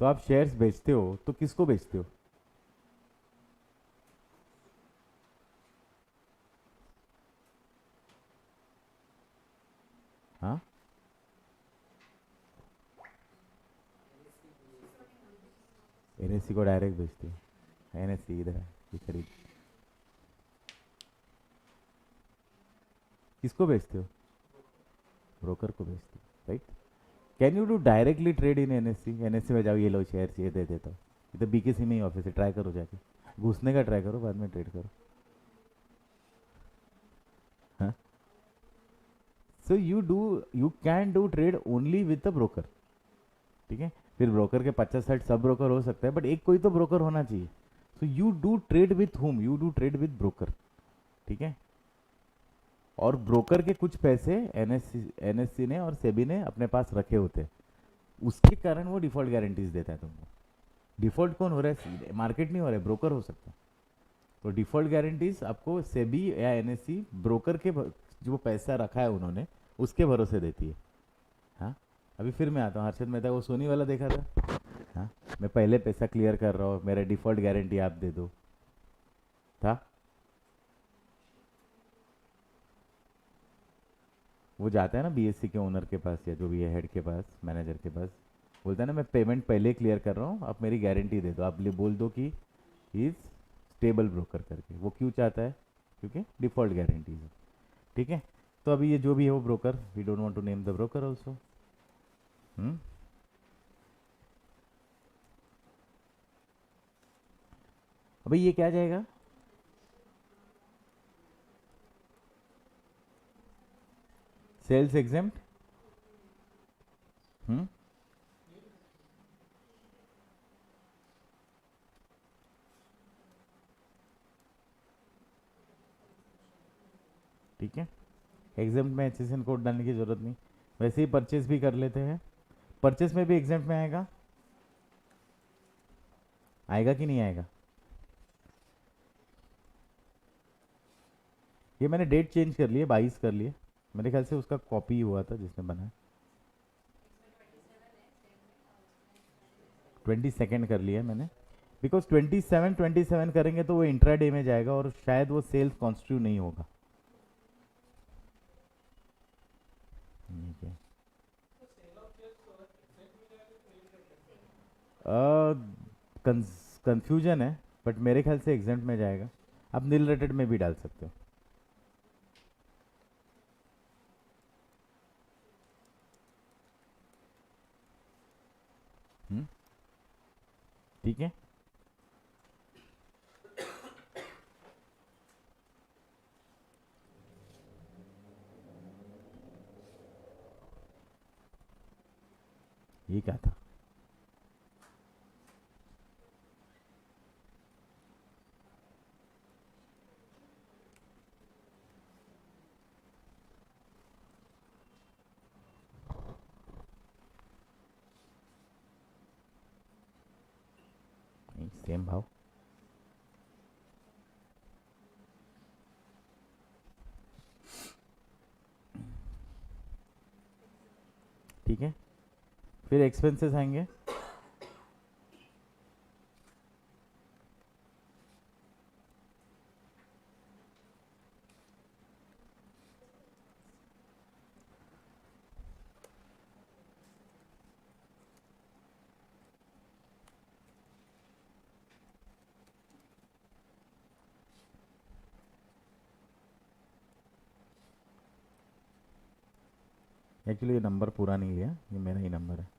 तो आप शेयर्स बेचते हो तो किसको बेचते हो? हाँ, एनएससी को डायरेक्ट बेचते हो। एनएससी इधर है, ये खरीद। किसको बेचते हो? ब्रोकर को बेचते हो, right? Can you do directly trade in NSC? NSC में जाओ, ये लो शेयर, ये दे देता हूँ, ये तो बीकेसी में ही ऑफिस है, ट्राई करो जाके, घुसने का ट्राई करो, बाद में ट्रेड करो। हाँ, सो you can do trade only with the broker. ठीक है, फिर ब्रोकर के 50-60 सब ब्रोकर हो सकता है, बट एक कोई तो ब्रोकर होना चाहिए। So you do trade with whom? You do trade with broker. ठीक है, और ब्रोकर के कुछ पैसे एनएससी ने और सेबी ने अपने पास रखे होते हैं, उसके कारण वो डिफॉल्ट गारंटीज देता है तुमको। डिफॉल्ट कौन हो रहा है? मार्केट नहीं हो रहा है, ब्रोकर हो सकता है। तो डिफॉल्ट गारंटीज आपको सेबी या एनएससी ब्रोकर के जो पैसा रखा है उन्होंने, उसके भरोसे देती है। हाँ, अभी फिर मैं आता हूँ, हर्षद मेहता वो सोनी वाला देखा था। हाँ, मैं पहले पैसा क्लियर कर रहा हूँ, मेरा डिफॉल्ट गारंटी आप दे दो, था। वो जाता है ना बीएससी के ओनर के पास या जो भी है हेड के पास, मैनेजर के पास, बोलता है ना मैं पेमेंट पहले क्लियर कर रहा हूँ, आप मेरी गारंटी दे दो, आप बोल दो कि ही इज़ स्टेबल ब्रोकर करके। वो क्यों चाहता है? क्योंकि डिफॉल्ट गारंटीज है। ठीक है, तो अभी ये जो भी है वो broker, we don't want to name the broker also. अभी ये क्या जाएगा? Sales exempt. हम्म, ठीक है, एग्जाम में एचएसएन कोड डालने की ज़रूरत नहीं, वैसे ही परचेस भी कर लेते हैं। परचेस में भी एग्जाम में आएगा, आएगा कि नहीं आएगा? ये मैंने डेट चेंज कर ली है, 22 कर लिए, मेरे ख्याल से उसका कॉपी हुआ था जिसने बनाया। 22 कर लिया है मैंने, बिकॉज 27 करेंगे तो वो इंट्राडे में जाएगा और शायद वो सेल्स कॉन्स्टिट्यूट नहीं होगा। ठीक है, कंफ्यूजन है, बट मेरे ख्याल से एग्जाम में जाएगा। आप नील रेटेड में भी डाल सकते हो। हम्म, ठीक है, ये क्या था? सेम भाव। ठीक है, फिर एक्सपेंसेस आएंगे। एक्चुअली ये नंबर पूरा नहीं लिया, ये मेरा ही नंबर है।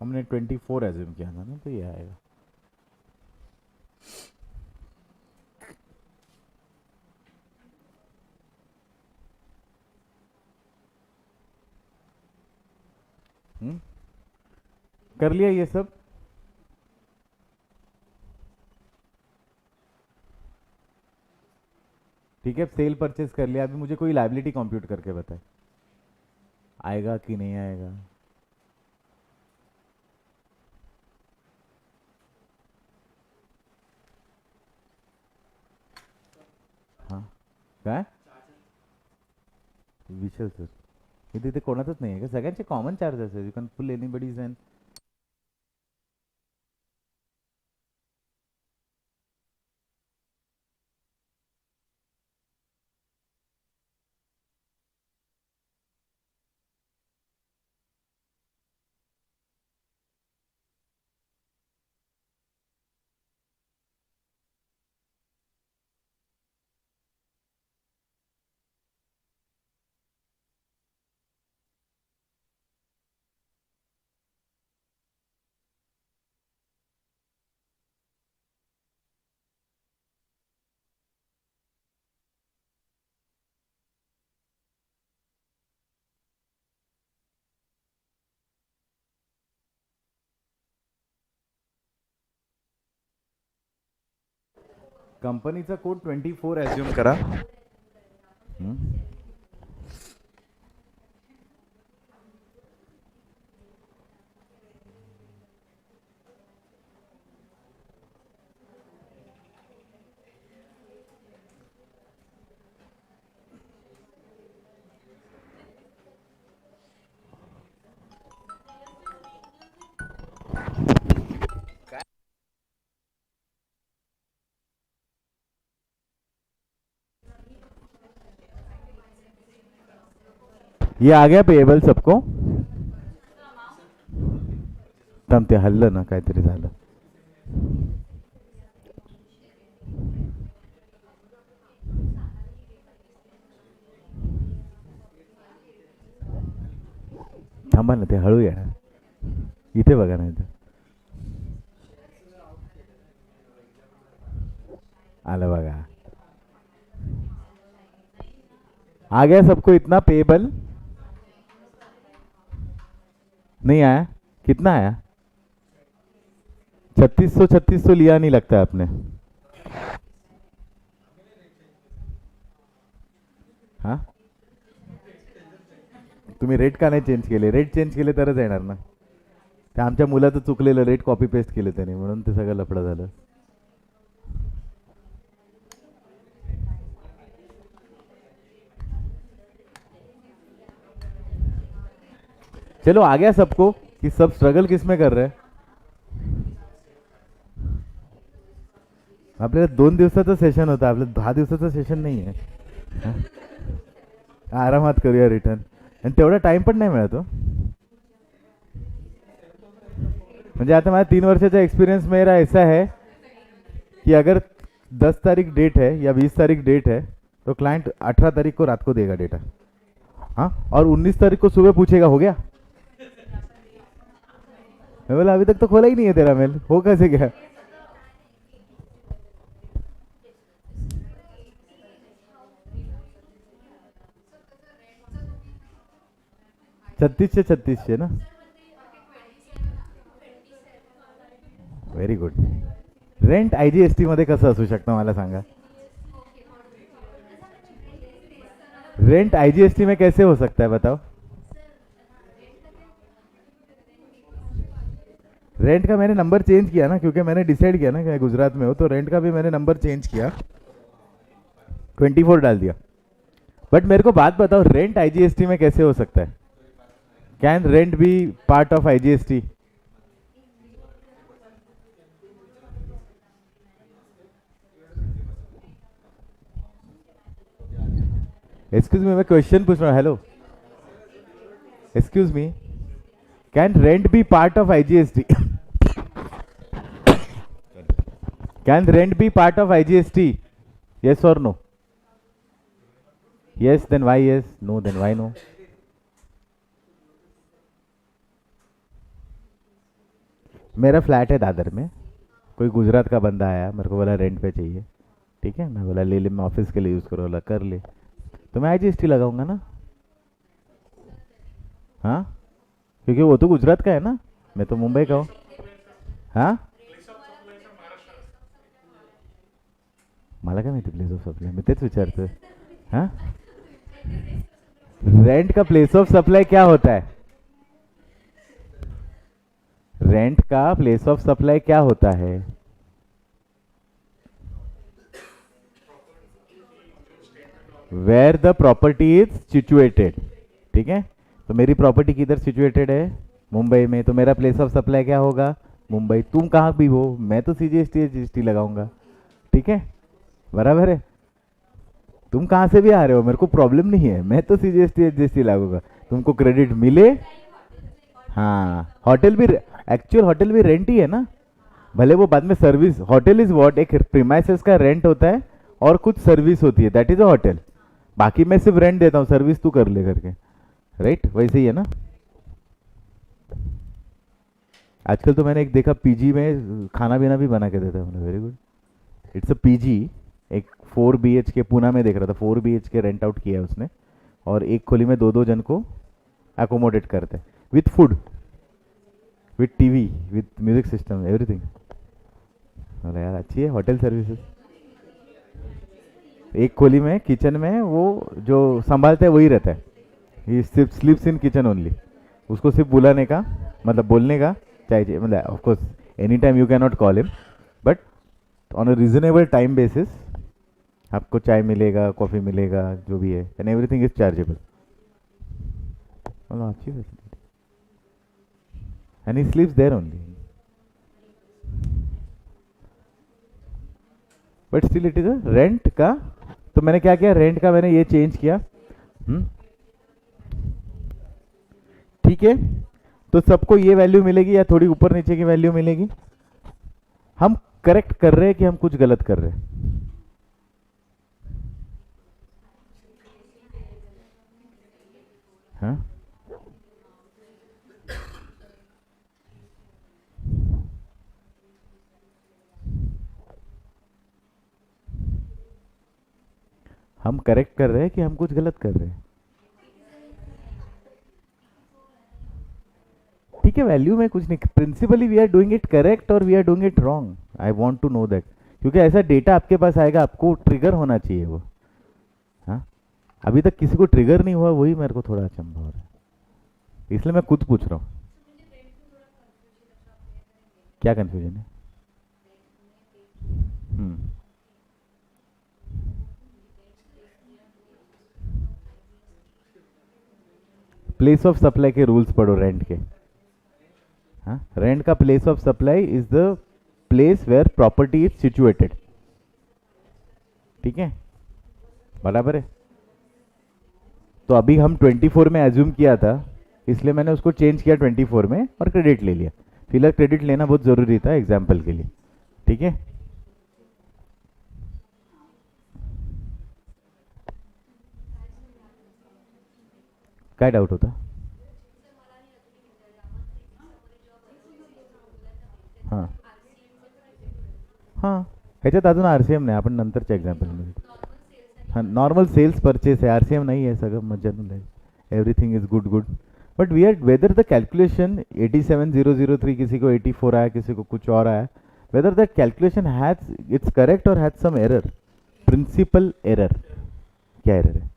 हमने 24 एज्यूम किया था ना, तो ये आएगा। कर लिया ये सब? ठीक है, सेल परचेस कर लिया। अभी मुझे कोई लायबिलिटी कंप्यूट करके बताए, आएगा कि नहीं आएगा। हाँ काय विशाल सर, इथे ते कोणातच नाही आहे का? सगळ्यांचे कॉमन चार्जेस आहे, you can pull anybody's and कंपनीचा कोड 24 ॲज्युम करा। ये आ गया पेएबल सबको? थांब, ते हल्लं ना, काहीतरी झालं। थांबा ना, ते हळू येणार। इथे बघा ना, इथे आलं बघा। आ गया सबको इतना पेएबल? नहीं आया? कितना आया? 3600 लिया नहीं लगता आपने। हाँ, तुम्ही रेट का नाही चेंज केले? रेट चेंज केले तरच येणार ना। ते आमच्या मुलाचं चुकलेलं, रेट कॉपी पेस्ट केले त्याने, म्हणून ते सगळं लफडं झालं। चलो आ गया सबको कि सब स्ट्रगल किस में कर रहे हैं? आपल्याला 2 दिवसाचं सेशन होतं, आपलं 10 दिवसाचं सेशन नाही आहे। आरामात करूया रिटर्न, आणि तेवढा टाइम पण नाही मिळत हो। म्हणजे आता माझा 3 वर्षाचा एक्सपीरियंस मेरा ऐसा है कि अगर 10 तारीख डेट है या 20 तारीख डेट है तो क्लाइंट 18 तारीख को रात को देगा डेटा। हाँ, और 19 तारीख को सुबह पूछेगा हो गया। मैं बोला अभी तक तो खोला ही नहीं है तेरा मेल, हो कैसे गया? छत्तीसशे 3600 ना? Very good. रेंट आयजीएसटी मध्ये कसं असू शकतं मला सांगा? रेंट आईजीएसटी में कैसे हो सकता है बताओ? रेंट का मैंने नंबर चेंज किया ना, क्योंकि मैंने डिसाइड किया ना कि मैं गुजरात में हूँ, तो रेंट का भी मैंने नंबर चेंज किया, 24 डाल दिया। बट मेरे को बात बताओ, रेंट आईजीएसटी में कैसे हो सकता है? Can rent be part of IGST? Excuse me, मैं क्वेश्चन पूछ रहा हूँ. Hello, excuse me, can rent be part of IGST? Can rent be part of IGST? Yes और no? Yes, then why yes, no then why no? मेरा flat है दादर में, कोई गुजरात का बंदा आया, मेरे को बोला रेंट पे चाहिए. ठीक है, मैं बोला ले ले, मैं ऑफिस के लिए यूज़ करो, बोला कर ले, तो मैं आईजीएसटी लगाऊंगा ना. हाँ, क्योंकि वो तो गुजरात का है ना, मैं तो मुंबई का हूँ. हाँ, मला काय माहिती प्लेस ऑफ सप्लाय, मी तेच विचारतोय. हाँ, रेंट का प्लेस ऑफ सप्लाई क्या होता है? रेंट का प्लेस ऑफ सप्लाई क्या होता है? Where the property is situated. ठीक है, तो मेरी प्रॉपर्टी किधर सिचुएटेड है? मुंबई में, तो मेरा प्लेस ऑफ सप्लाई क्या होगा? मुंबई. तुम कहाँ भी हो, मैं तो सीजीएसटी जीएसटी लगाऊंगा. ठीक है, बराबर है. तुम कहाँ से भी आ रहे हो, मेरे को प्रॉब्लम नहीं है, मैं तो सीजीएसटी जीएसटी लागूंगा. तुमको क्रेडिट मिले. हाँ, होटल भी, एक्चुअल होटल भी रेंट ही है ना, भले वो बाद में सर्विस. होटल इज व्हाट, एक प्रीमाइसेस का रेंट होता है और कुछ सर्विस होती है, दैट इज अ होटल. बाकी मैं सिर्फ रेंट देता हूँ, सर्विस तू कर ले करके. राइट, वैसे ही है ना. आजकल तो मैंने एक देखा पीजी में खाना पीना भी बना के देता है. Very good, it's a PG. एक 4 BH के पूना में देख रहा था, 4 BH के रेंट आउट किया है उसने, और एक खोली में दो दो जन को एकोमोडेट करते हैं, with food, with TV, with music system, everything. अरे यार, अच्छी है होटल सर्विसेज. एक खोली में किचन में वो जो संभालता है वही रहता है. ही सिर्फ स्लीप्स इन किचन ओनली. उसको सिर्फ बुलाने का, मतलब बोलने का चाहिए, मतलब of course any time you can not call him, but on a reasonable time basis आपको चाय मिलेगा, कॉफ़ी मिलेगा, जो भी है, एंड एवरीथिंग इज चार्जेबल. मतलब अच्छी facility, and he sleeps there only. But still it is a rent का. तो मैंने क्या किया, रेंट का मैंने ये चेंज किया. ठीक है, तो सबको ये वैल्यू मिलेगी या थोड़ी ऊपर नीचे की वैल्यू मिलेगी? हम करेक्ट कर रहे हैं कि हम कुछ गलत कर रहे हैं? हाँ, हम करेक्ट कर रहे हैं कि हम कुछ गलत कर रहे हैं? ठीक है, वैल्यू में कुछ नहीं, principally we are doing it correct or we are doing it wrong. I want to know that, क्योंकि ऐसा डेटा आपके पास आएगा, आपको ट्रिगर होना चाहिए वो. हाँ, अभी तक किसी को ट्रिगर नहीं हुआ, वही मेरे को थोड़ा अचंभा हो रहा है, इसलिए मैं खुद पूछ रहा हूँ. क्या कंफ्यूजन है? हम्म, प्लेस ऑफ सप्लाई के रूल्स पढ़ो रेंट के. हाँ, रेंट का place of supply is the place where property is situated. ठीक है, बराबर है. तो अभी हम 24 में एज्यूम किया था, इसलिए मैंने उसको चेंज किया 24 में और क्रेडिट ले लिया. फिलहाल क्रेडिट लेना बहुत ज़रूरी था एग्जाम्पल के लिए. ठीक है, काय डाऊट होता? हां हां, ह्याच्यात अजून आर सी एम नाही, आपण नंतरच्या एक्झाम्पलमध्ये. हां, नॉर्मल सेल्स परचेस है, आर सी एम नहीं है, सगळं मजा है, everything is good good. But we are whether the calculation 87003, किसी को 84 आया, किसी को कुछ और आया, whether that calculation has its correct or has some error, principle error. क्या एरर है?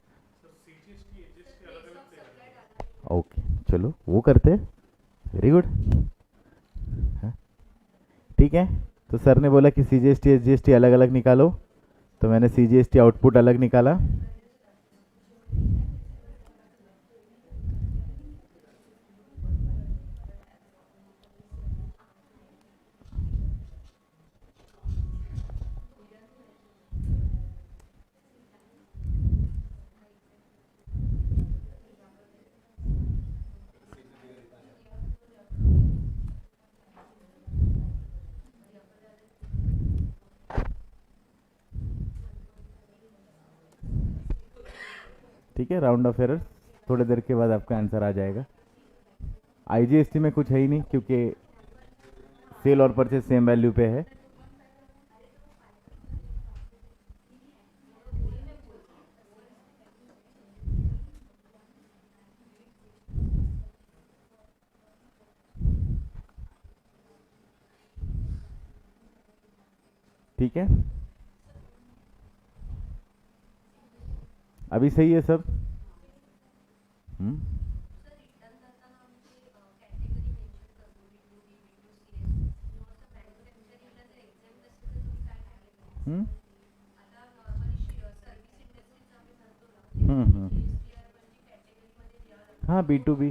ओके, चलो वो करते हैं. Very good. ठीक है, तो सर ने बोला कि सी जी एस टी अलग अलग निकालो, तो मैंने सी जी एस टी आउटपुट अलग निकाला. ठीक है, राउंड ऑफ एरर, थोड़ी देर के बाद आपका आंसर आ जाएगा। आईजीएसटी में कुछ है ही नहीं क्योंकि सेल और परचेज सेम वैल्यू पे है। ठीक है, अभी सही है सब। हम्म हाँ, बी टू बी।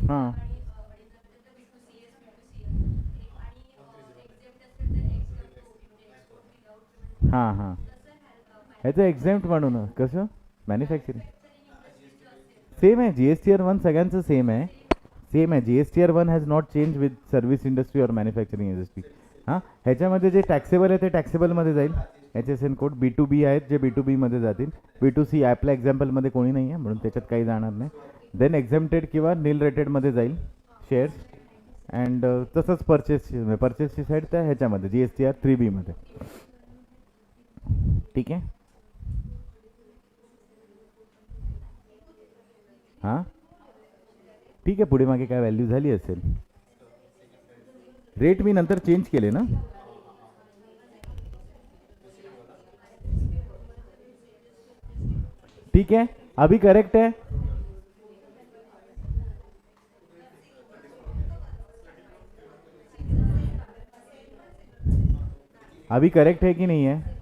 हाँ हाँ हाँ, ह्याचं एक्झॅम्प्ट म्हणून कसं मॅन्युफॅक्चरिंग सेम आहे, जीएसटीआर वन सगळ्यांचं सेम आहे, सेम आहे, GSTR one has not change with service industry और मॅन्युफॅक्चरिंग इंडस्ट्री। हां, ह्याच्यामध्ये जे टॅक्सेबल आहे ते टॅक्सेबलमध्ये जाईल, H S N code. B to B आहेत जे बी टू बीमध्ये जातील, बी टू सी आपल्या एक्झाम्पलमध्ये कोणी नाही आहे म्हणून त्याच्यात काही जाणार नाही। देन एक्झाम्प्टेड किंवा नील रेटेडमध्ये जाईल शेअर्स, अँड तसंच परचेसची साईड त्या ह्याच्यामध्ये G S T R 3B मध्ये। ठीक आहे, हां ठीक आहे, पुढे मागे काय व्हॅल्यू झाली असेल, रेट मी नंतर चेंज केले ना। ठीक है, अभी करेक्ट है। अभी करेक्ट है कि नहीं है?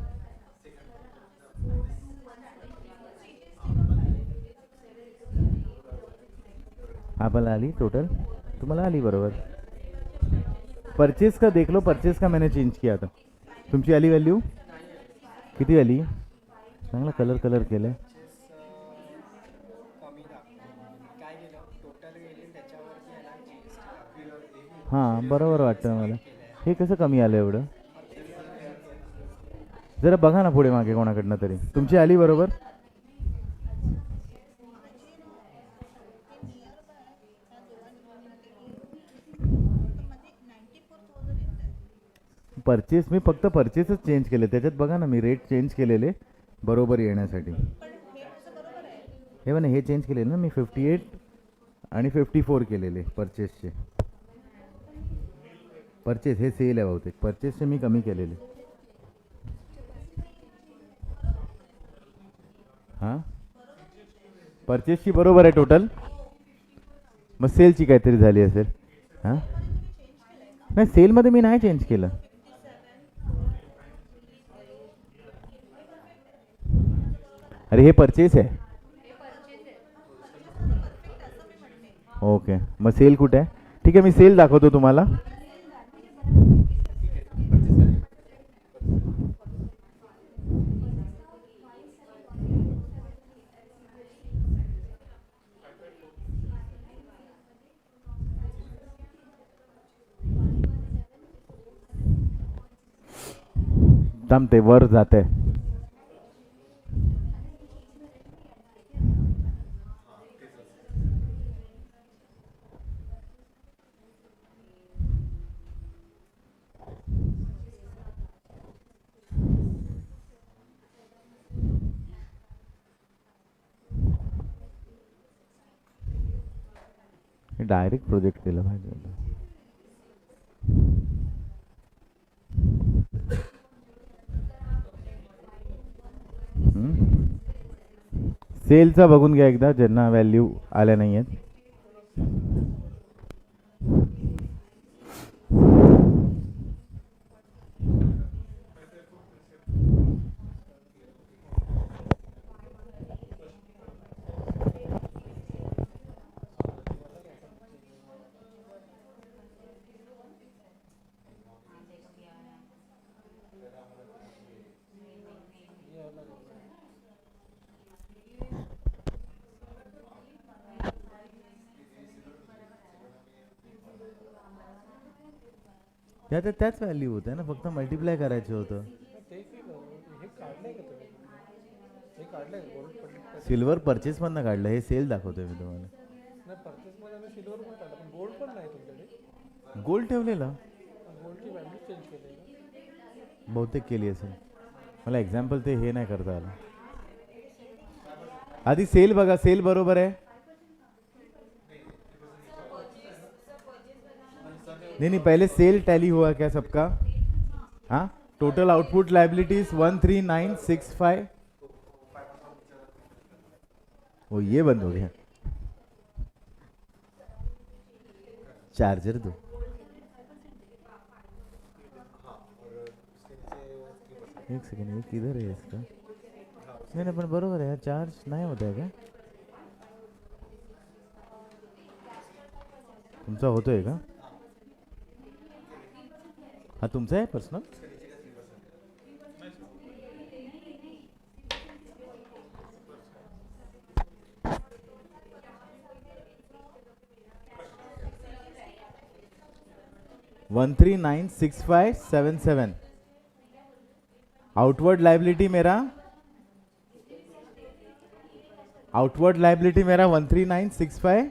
आपल्याला आली टोटल, तुम्हाला आली बरोबर। परचेस का देख लो, परचेस का मैंने चेंज किया था, तुमची आली व्हॅल्यू किती आली? चांगला कलर कलर केलं। हां बरोबर वाटतं मला, हे कसं कमी आलं एवढं? जरा बघा ना पुढे मागे कोणाकडनं तरी, तुमची आली बरोबर। परचेस मी फक्त परचेसच चेंज केले, त्याच्यात बघा ना मी रेट चेंज केलेले बरोबर येण्यासाठी। हे बघा हे चेंज केले ना मी, 58 आणि 54 केलेले परचेसचे। परचेस हे सेल आहे बहुतेक, परचेसचे मी कमी केलेले। हां, परचेसची बरोबर आहे टोटल, मग सेलची काहीतरी झाली असेल। हां नाही, सेलमध्ये मी नाही चेंज केलं। अरे हे परचेस आहे। ओके, मग सेल कुठे आहे? ठीक आहे, मी सेल दाखवतो तुम्हाला। थांबते, वर जाते। डायरेक्ट प्रोजेक्ट केलं पाहिजे होतं। सेलचा बघून घ्या एकदा, ज्यांना व्हॅल्यू आल्या नाही आहेत। त्याच व्हॅल्यू होत्या ना, फक्त मल्टिप्लाय करायचं होतं। सिल्वर परचेस मधनं काढलं, हे सेल दाखवतोय मी तुम्हाला. गोल्ड ठेवलेलं बहुतेक केली असेल, मला एक्झाम्पल ते हे नाही करता आलं. आधी सेल बघा, सेल बरोबर आहे. नहीं नहीं, पहले सेल टैली हुआ क्या सबका? हाँ, टोटल आउटपुट लाइबिलिटीज 13965. वो ये बंद हो गया, चार्जर दो. एक सेकंड, ये किधर है इसका? नहीं नहीं, पण बरोबर है यार, चार्ज नहीं होता है क्या? तुमचा होतोय का? हा तुमचा आहे पर्सनल? वन 139657. आउटवर्ड लाइबिलिटी मेरा 13965.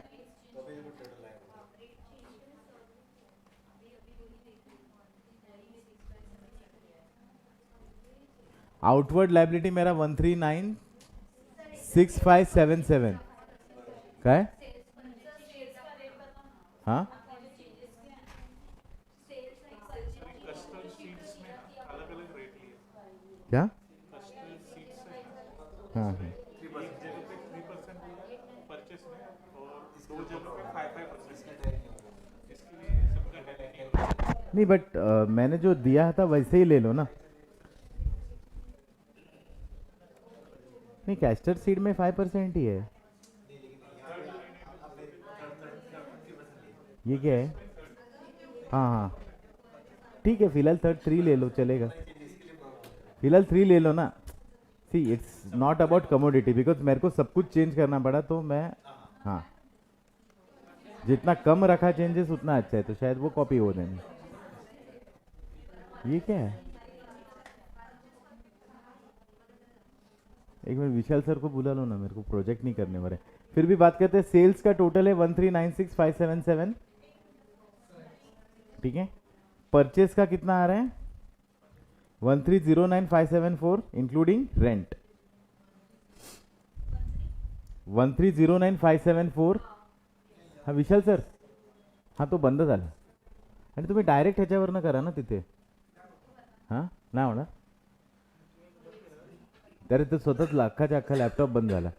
आउटवर्ड लाइबिलिटी मेरा 1396577. काय? हाँ क्या? हाँ हाँ नहीं, बट मैंने जो दिया था वैसे ही ले लो ना. नहीं, कैस्टर सीड में 5% ही है. ये क्या है? हाँ हाँ ठीक है, फिलहाल 3 ले लो, चलेगा. फिलहाल 3 ले लो ना. See, it's not about commodity, because मेरे को सब कुछ चेंज करना पड़ा, तो मैं हाँ जितना कम रखा चेंजेस उतना अच्छा है, तो शायद वो कॉपी हो देंगे. ये क्या है? एक मिनट, विशाल सर को बुला लो ना, मेरे को प्रोजेक्ट नहीं करने वाले. फिर भी बात करते हैं. सेल्स का टोटल है 1396577. ठीक है. परचेस का कितना आ रहा है? 1309574 इंक्लूडिंग रेंट. 1309574. हा विशाल सर, हा तो बंद झाला. आणि तुम्ही डायरेक्ट ह्याच्यावरनं करा ना तिथे. हां नाही होणार. तरी तो स्वतःच अख्खाच्या अख्खा लॅपटॉप बंद झाला.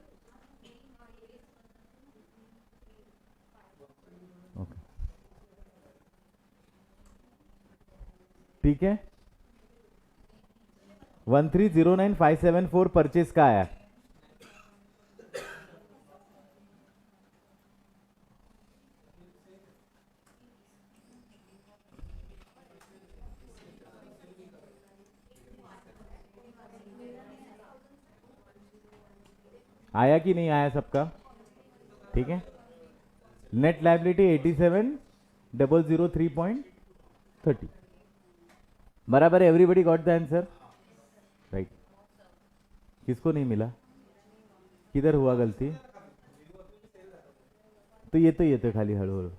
ओके ठीक है. 1309574 परचेस का आया. आया कि नहीं आया सबका? ठीक है. Net liability 87,003.30. बराबर है. Everybody got the answer right. किसको नहीं मिला? किधर हुआ गलती? तो येतो खाली हळूहळू.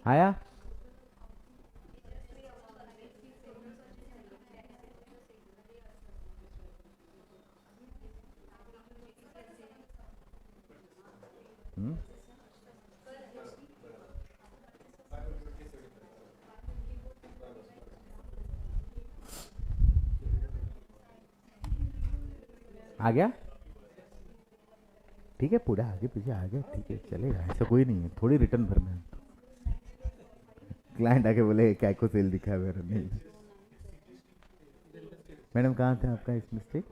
आया? आ गया? ठीक है, पूरा आगे पीछे आ गया, ठीक है, चलेगा, ऐसा कोई नहीं है. थोड़ी रिटर्न भरना है. क्लाइंट आके बोले क्या को सेल दिखा मेरा. नहीं मैडम, कहाँ थे आपका इस मिस्टेक?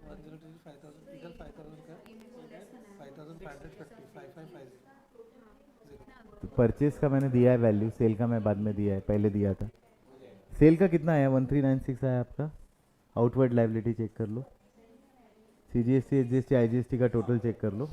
तो परचेस का मैंने दिया है वैल्यू, सेल का मैं बाद में दिया है, पहले दिया था. सेल का कितना आया? 1396 आया आपका. आउटवर्ड लाइबिलिटी चेक कर लो, सीजीएसटी एसजीएसटी आईजीएसटी का टोटल चेक कर लो।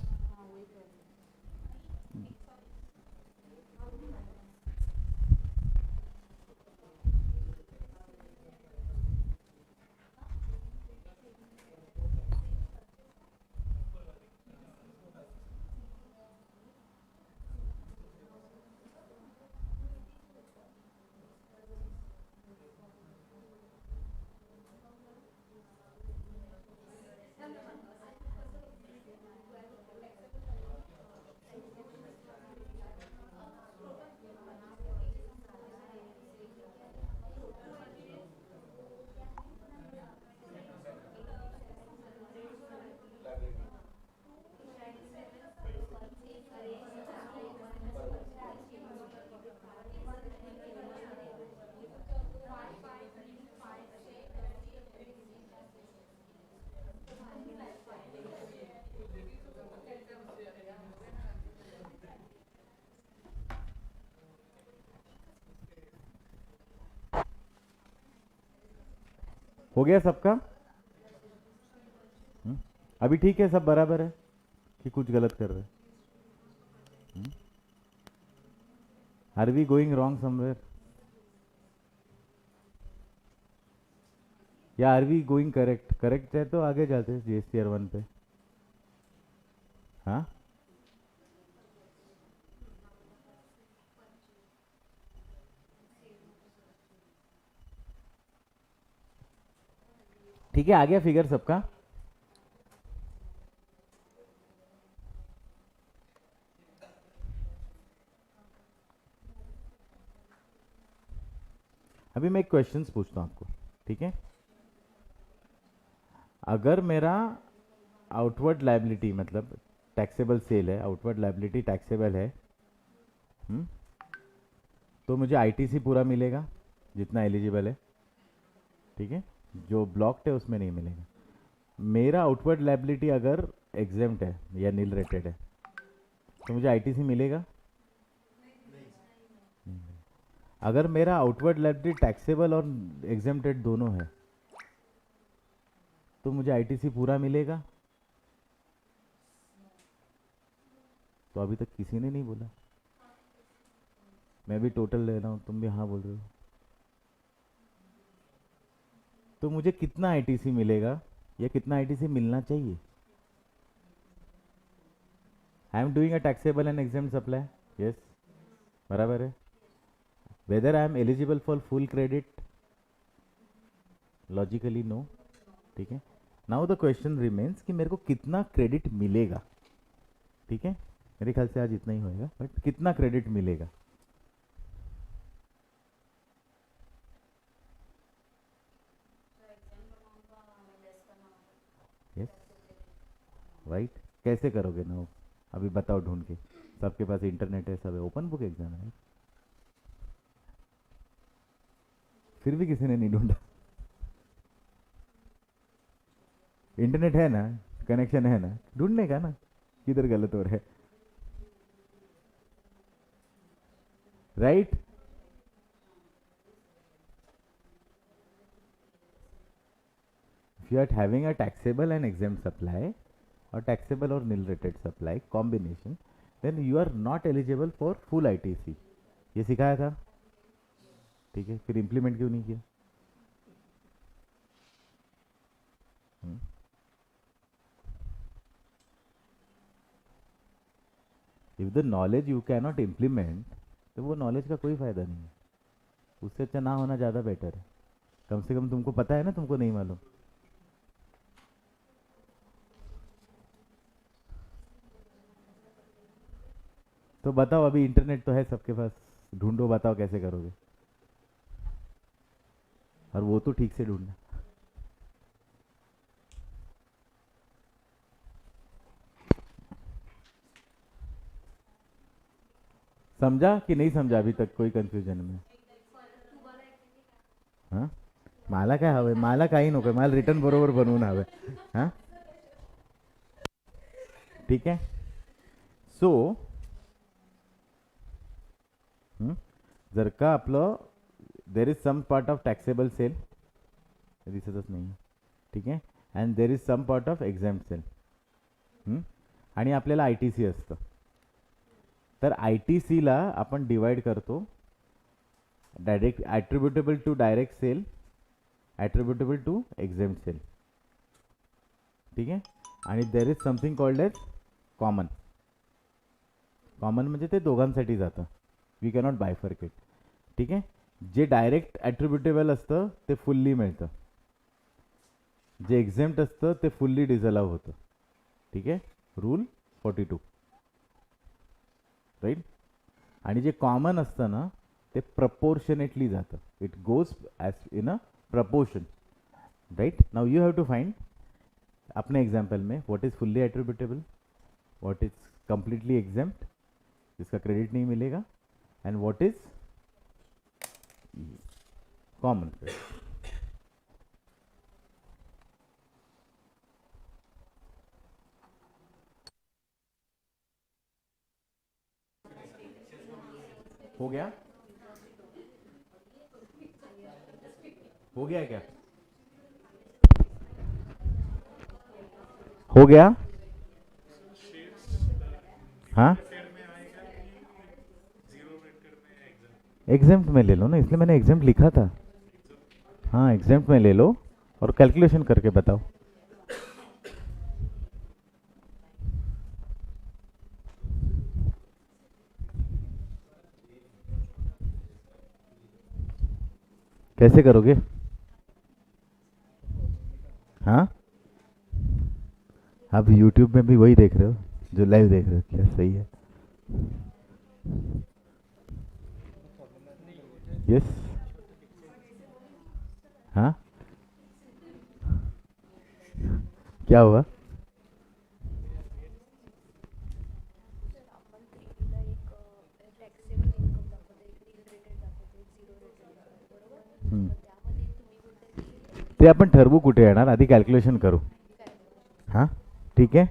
हो गया सबका? अभी ठीक है, सब बराबर है कि कुछ गलत कर रहे हैं? Are we going wrong somewhere या are we going correct? Correct है तो आगे जाते हैं जीएसटीआर 1 पे। हाँ, ठीक है, आ गया फिगर सबका? अभी मैं एक क्वेश्चन पूछता हूं आपको, ठीक है? अगर मेरा आउटवर्ड लाइबिलिटी मतलब टैक्सेबल सेल है, आउटवर्ड लाइबिलिटी टैक्सेबल है, तो मुझे आईटीसी पूरा मिलेगा जितना एलिजिबल है, ठीक है? जो ब्लॉक्ड है उसमें नहीं मिलेगा। मेरा आउटवर्ड लाइबिलिटी अगर एग्जेम्प्ट है या नील रेटेड है तो मुझे आईटीसी मिलेगा? अगर मेरा आउटवर्ड लाइबिलिटी टैक्सेबल और एग्जेम्प्टेड दोनों है तो मुझे आईटीसी पूरा मिलेगा? तो अभी तक किसी ने नहीं बोला। मैं भी टोटल ले रहा हूं, तुम भी हाँ बोल रहे हो। तो मुझे कितना आईटीसी मिलेगा या कितना आईटीसी मिलना चाहिए? I am doing a taxable and exempt supply, yes, बराबर है। Whether I am eligible for full credit? Logically no, ठीक है। नाउ द क्वेश्चन रिमेन्स कि मेरे को कितना क्रेडिट मिलेगा, ठीक है? मेरे ख्याल से आज इतना ही होएगा, बट कितना क्रेडिट मिलेगा? Yes, right. कैसे करोगे ना? अभी बताओ ढूंढ के। सबके पास इंटरनेट है, सब है, ओपन बुक एग्जाम है। फिर भी किसी ने नहीं ढूंढा। इंटरनेट है ना, कनेक्शन है ना, ढूंढने का ना किधर गलत हो रहा है, right? If you are having a taxable and exempt supply or taxable or nil rated supply combination, then you are not eligible for full ITC. ये सिखाया था, ठीक है? फिर इम्प्लीमेंट क्यों नहीं किया? If the knowledge you can not implement तो वो नॉलेज का कोई फायदा नहीं है। उससे अच्छा ना होना ज़्यादा बेटर है। कम से कम तुमको पता है ना, तुमको नहीं मालूम। तो बताओ, अभी इंटरनेट तो है सबके पास, ढूंढो, बताओ कैसे करोगे? और वो तो ठीक से ढूंढना। समझा कि नहीं समझा अभी तक? कोई कंफ्यूजन में? हाँ, मला काय हवंय? मला काही नको, मला रिटर्न बरोबर बनवून हवंय। हाँ, ठीक है। सो जर का आपलं there is some part of taxable sale दिसतच नाही, ठीक आहे. And there is some part of exempt sale. आणि आपल्याला आय टी सी असतं. तर आय टी सीला आपण डिवाइड करतो direct attributable to direct sale, attributable to exempt sale. ठीक आहे. आणि there is something called as common. Common म्हणजे ते दोघांसाठी जातं. We cannot bifurcate. ठीक आहे. जे डायरेक्ट ॲट्रिब्युटेबल असतं ते फुल्ली मिळतं, जे एक्झेम्प्ट असतं ते फुल्ली डिसअलाव होतं. ठीक आहे. रूल 42. राईट. आणि जे कॉमन असतं ना ते प्रपोर्शनेटली जातं. It goes as in a proportion. Right. Now you have to find अपने एग्जाम्पल में what is fully attributable, what is completely exempt जिसका क्रेडिट नहीं मिलेगा, एंड व्हाट इज कॉमन. हो गया? हो गया क्या? हो गया? हाँ, एग्जाम्प्ट में ले लो ना, इसलिए मैंने एग्जाम्प्ट लिखा था. हाँ, एग्जाम्प्ट में ले लो और कैलकुलेशन करके बताओ. कैसे करोगे? हाँ, आप YouTube में भी वही देख रहे हो जो लाइव देख रहे हो. क्या सही है? यस. हाँ, क्या हुआ? ते आपण ठरवू कुठे येणार, आधी कॅल्क्युलेशन करू. हां, ठीक आहे.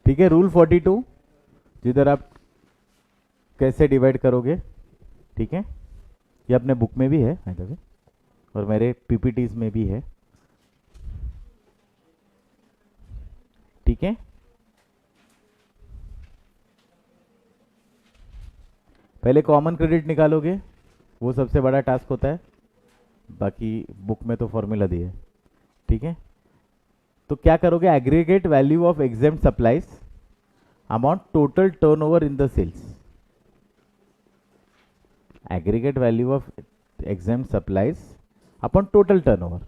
ठीक है. रूल 42 जिधर आप कैसे डिवाइड करोगे. ठीक है. ये अपने बुक में भी है और मेरे पीपीटीज में भी है. ठीक है. पहले कॉमन क्रेडिट निकालोगे, वो सबसे बड़ा टास्क होता है. बाकी बुक में तो फॉर्मूला दिया है. ठीक है. तो क्या करोगे? Aggregate value of exempt supplies amount total turnover in the sales. Aggregate value of exempt supplies upon total turnover.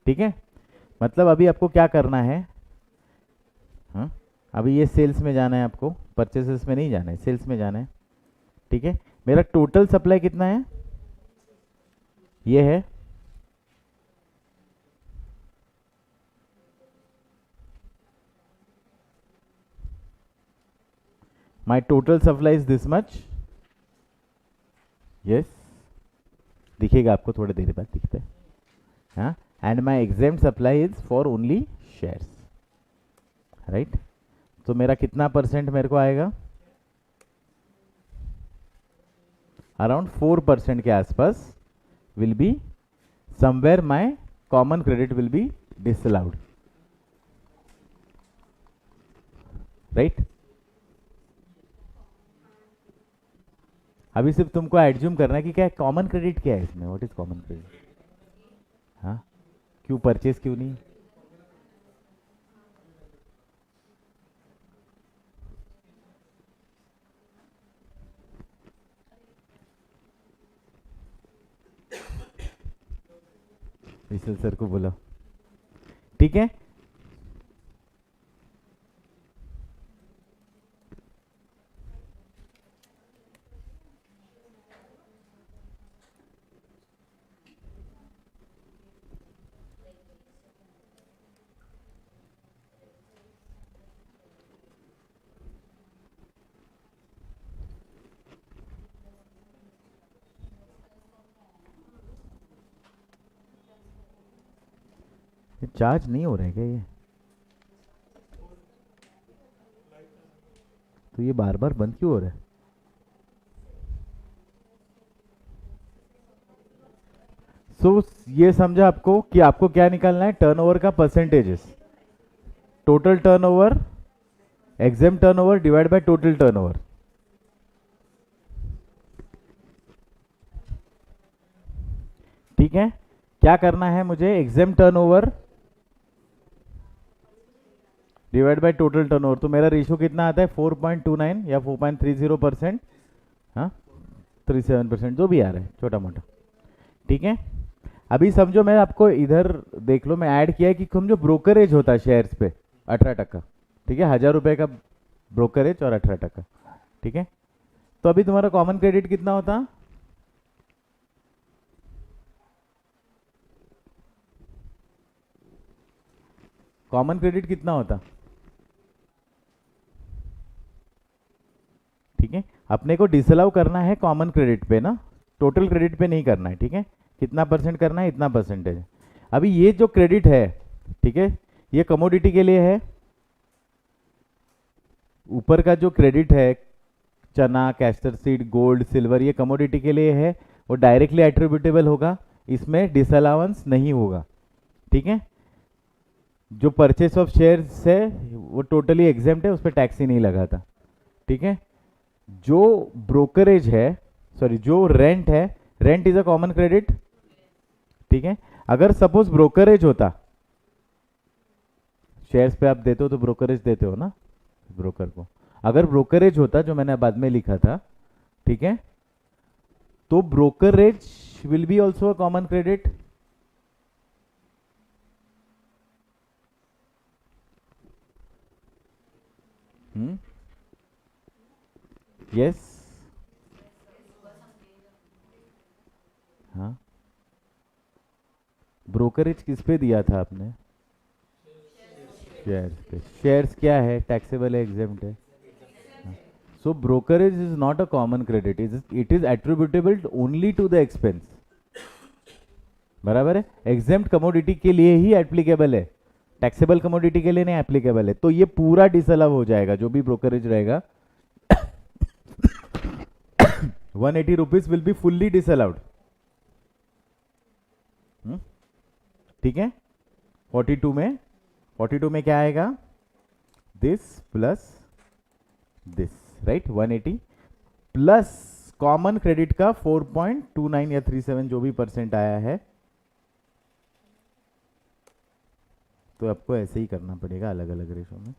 ठीक है. मतलब अभी आपको क्या करना है? हाँ, अभी ये सेल्स में जाना है आपको, परचेसेस में नहीं जाना है, सेल्स में जाना है. ठीक है. मेरा टोटल सप्लाई कितना है? ये है. माई total supply is this much. Yes, दिखेगा आपको थोड़ी देर बाद दिखता है. हाँ, and my exempt supply is for only shares. Right. तो मेरा कितना परसेंट मेरे को आएगा? अराउंड 4% के आसपास will be somewhere my common credit will be disallowed. Right. अभी सिर्फ तुमको एडज्यूम करना है कि क्या कॉमन क्रेडिट क्या है इसमें. What is common credit? हाँ, क्यों परचेज क्यों नहीं? विशल सर को बोला, ठीक है। ये चार्ज नहीं हो रहा है क्या ये? तो ये बार बार बंद क्यों हो रहा है? सो ये समझा आपको कि आपको क्या निकालना है, टर्नओवर का percentages, total turnover, exam turnover divide by total turnover. ठीक है, क्या करना है मुझे, exam turnover divide by total turnover. तो मेरा रेशियो कितना आता है, 4.29 या 4.30%, हाँ 37%, जो भी आ रहा है छोटा मोटा। ठीक है, अभी समझो मैं आपको इधर देख लो, मैं ऐड किया है कि समझो ब्रोकरेज होता है शेयर्स पे 18%। ठीक है, 1000 रुपए का ब्रोकरेज और 18%। ठीक है, तो अभी तुम्हारा कॉमन क्रेडिट कितना होता, कॉमन क्रेडिट कितना होता? ठीक है, अपने को डिसअलाउ करना है कॉमन क्रेडिट पे ना, टोटल क्रेडिट पे नहीं करना है। ठीक है, कितना परसेंट करना है, इतना परसेंटेज। अभी ये जो क्रेडिट है, ठीक है, ये कमोडिटी के लिए है। ऊपर का जो क्रेडिट है, चना, कैस्टर सीड, गोल्ड, सिल्वर, ये कमोडिटी के लिए है, वो डायरेक्टली एट्रीब्यूटेबल होगा, इसमें डिसअलाउंस नहीं होगा। ठीक है, जो परचेस ऑफ शेयर्स है वो टोटली एग्जेम्प्ट है, उस पर टैक्स ही नहीं लगा था। ठीक है, जो ब्रोकरेज है, सॉरी जो रेंट है, rent is a common credit. ठीक है, अगर सपोज ब्रोकरेज होता, शेयर्स पे आप देते हो तो ब्रोकरेज देते हो ना ब्रोकर को, अगर ब्रोकरेज होता जो मैंने बाद में लिखा था, ठीक है, तो brokerage will be also a common credit. Yes, हाँ, ब्रोकरेज किस पे दिया था आपने, शेयर्स पे। शेयर्स क्या है, टैक्सेबल है, एग्जेम्प्ट है। So brokerage is not a common credit, it is attributable only to the expense. बराबर है, एग्जेम्प्ट कमोडिटी के लिए ही एप्लीकेबल है, टैक्सेबल कमोडिटी के लिए नहीं एप्लीकेबल है। तो ये पूरा डिसअलाउ हो जाएगा, जो भी ब्रोकरेज रहेगा 180 rupees will be fully disallowed. ठीक है, 42 में क्या आएगा, this plus this, right, 180 plus common credit का 4.29 या 37 जो भी परसेंट आया है। तो आपको ऐसे ही करना पड़ेगा अलग अलग रेशो में।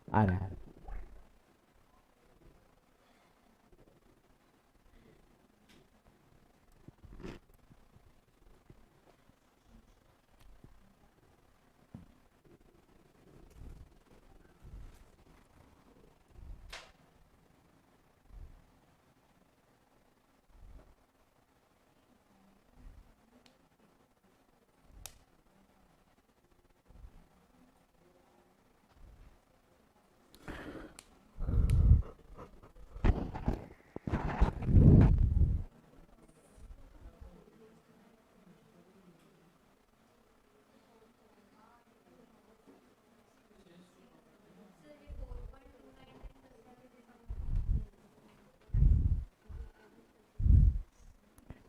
आ रहा है,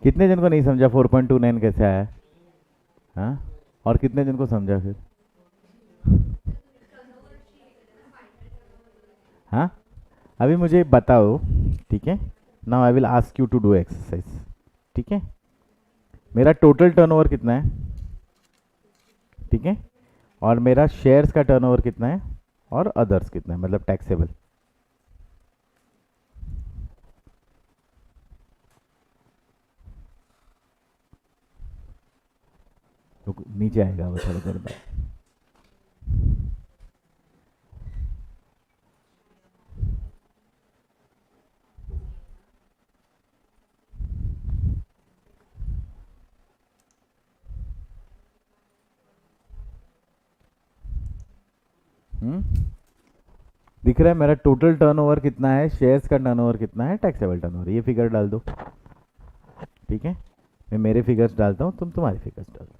कितने जन को नहीं समझा 4.29 कैसे आया? हाँ, और कितने जन को समझा फिर? हाँ, अभी मुझे बताओ, ठीक है? Now I will ask you to do exercise, ठीक है? मेरा टोटल टर्नओवर कितना है, ठीक है? और मेरा शेयर्स का टर्नओवर कितना है, और अदर्स कितना है, मतलब टैक्सेबल। नीचे आएगा वो थोड़ा देर बाद। दिख रहा है मेरा टोटल टर्नओवर कितना है, शेयर्स का टर्नओवर कितना है, टैक्सेबल टर्नओवर, ये फिगर डाल दो, ठीक है? मैं मेरे फिगर्स डालता हूँ, तुम तुम्हारे फिगर्स डाल दो।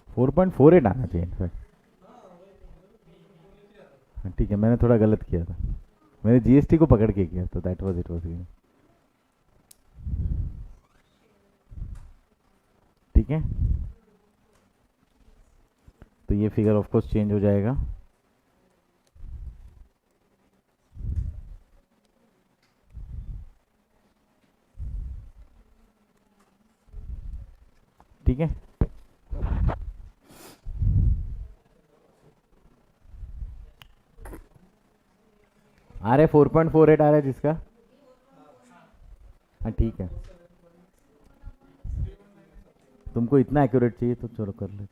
फोर 4.48 आना चाहिए इनफैक्ट। हाँ, ठीक है, मैंने थोड़ा गलत किया था, मैंने जीएसटी को पकड़ के किया, तो दैट वाज इट वाज। ठीक है, तो ये फिगर ऑफ कोर्स चेंज हो जाएगा। ठीक है, आ रहे 4.48 आ रहा है जिसका। हाँ ठीक है, तुमको इतना एक्यूरेट चाहिए तो चलो कर ले।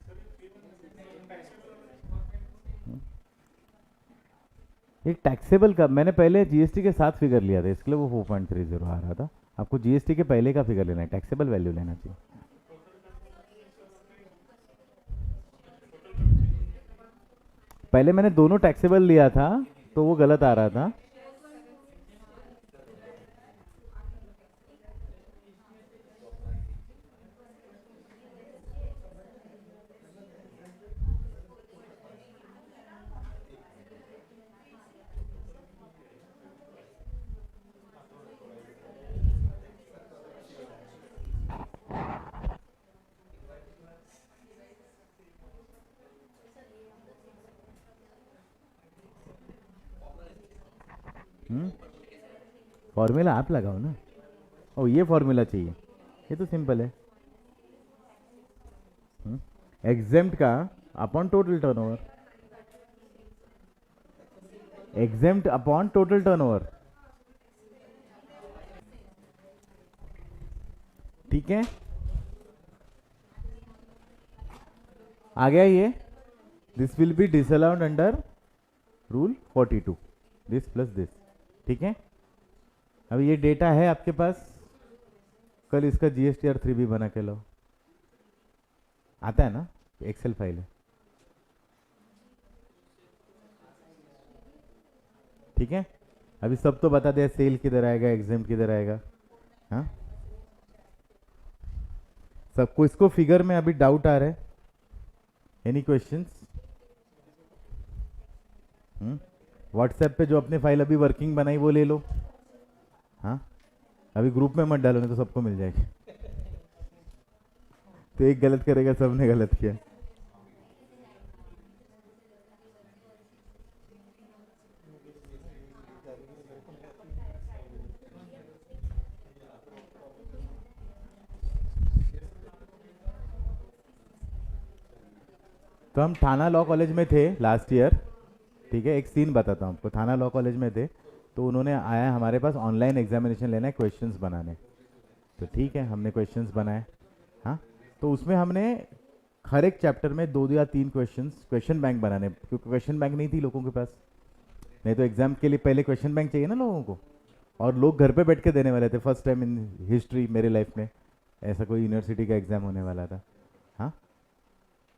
ये टैक्सेबल का मैंने पहले जीएसटी के साथ फिगर लिया था, इसके लिए वो 4.30 आ रहा था। आपको जीएसटी के पहले का फिगर लेना है, टैक्सेबल वैल्यू लेना चाहिए। पहले मैंने दोनों टैक्सेबल लिया था तो वो गलत आ रहा था। फॉर्मूला आप लगाओ ना। ओ ये फॉर्मूला चाहिए, ये तो सिंपल है। एग्जेम्प्ट का upon total turnover, exempt upon total turnover, ठीक है? आ गया ये? This will be disallowed under rule 42, this plus this, ठीक है? अब ये डेटा है आपके पास, कल इसका जीएसटीआर 3 भी बना के लो, आता है ना, एक्सेल फाइल है, ठीक है? अभी सब तो बता दिया, सेल किधर आएगा, एग्जेम्प्ट किधर आएगा। हाँ, सबको इसको फिगर में अभी डाउट आ रहा है? Any questions? व्हाट्सएप पे जो अपने फाइल अभी वर्किंग बनाई वो ले लो। हाँ, अभी ग्रुप में मत डालो, नहीं तो सबको मिल जाएगी। तो एक गलत करेगा, सबने गलत किया। तो हम थाना लॉ कॉलेज में थे लास्ट ईयर, ठीक है, एक सीन बताता हूँ आपको। थाना लॉ कॉलेज में थे, तो उन्होंने आया हमारे पास ऑनलाइन एग्जामिनेशन लेना है, क्वेश्चंस बनाने। तो ठीक है, हमने क्वेश्चंस बनाए। हाँ, तो उसमें हमने हर एक चैप्टर में 2 या 3 क्वेश्चंस, क्वेश्चन बैंक बनाने, क्योंकि क्वेश्चन बैंक नहीं थी लोगों के पास। नहीं तो एग्जाम के लिए पहले क्वेश्चन बैंक चाहिए ना लोगों को, और लोग घर पे बैठ के देने वाले थे। फर्स्ट टाइम इन हिस्ट्री मेरे लाइफ में ऐसा कोई यूनिवर्सिटी का एग्ज़ाम होने वाला था। हाँ,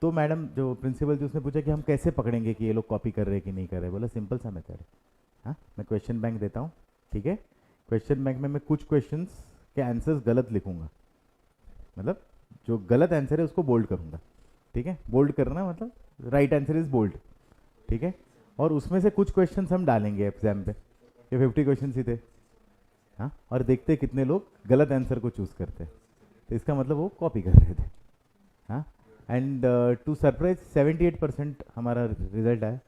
तो मैडम जो प्रिंसिपल थी उसने पूछा कि हम कैसे पकड़ेंगे कि ये लोग कॉपी कर रहे हैं कि नहीं कर रहे। बोला सिंपल सा मेथड है। हाँ, मैं क्वेश्चन बैंक देता हूँ, ठीक है। क्वेश्चन बैंक में मैं कुछ क्वेश्चंस के आंसर्स गलत लिखूंगा, मतलब जो गलत आंसर है उसको बोल्ड करूंगा, ठीक है। बोल्ड करना मतलब राइट आंसर इज बोल्ड, ठीक है। और उसमें से कुछ क्वेश्चंस हम डालेंगे एग्जाम पे, ये 50 क्वेश्चन ही थे। हाँ, और देखते कितने लोग गलत आंसर को चूज करते हैं, तो इसका मतलब वो कॉपी कर रहे थे। हाँ, एंड टू सरप्राइज 78% हमारा रिजल्ट आया।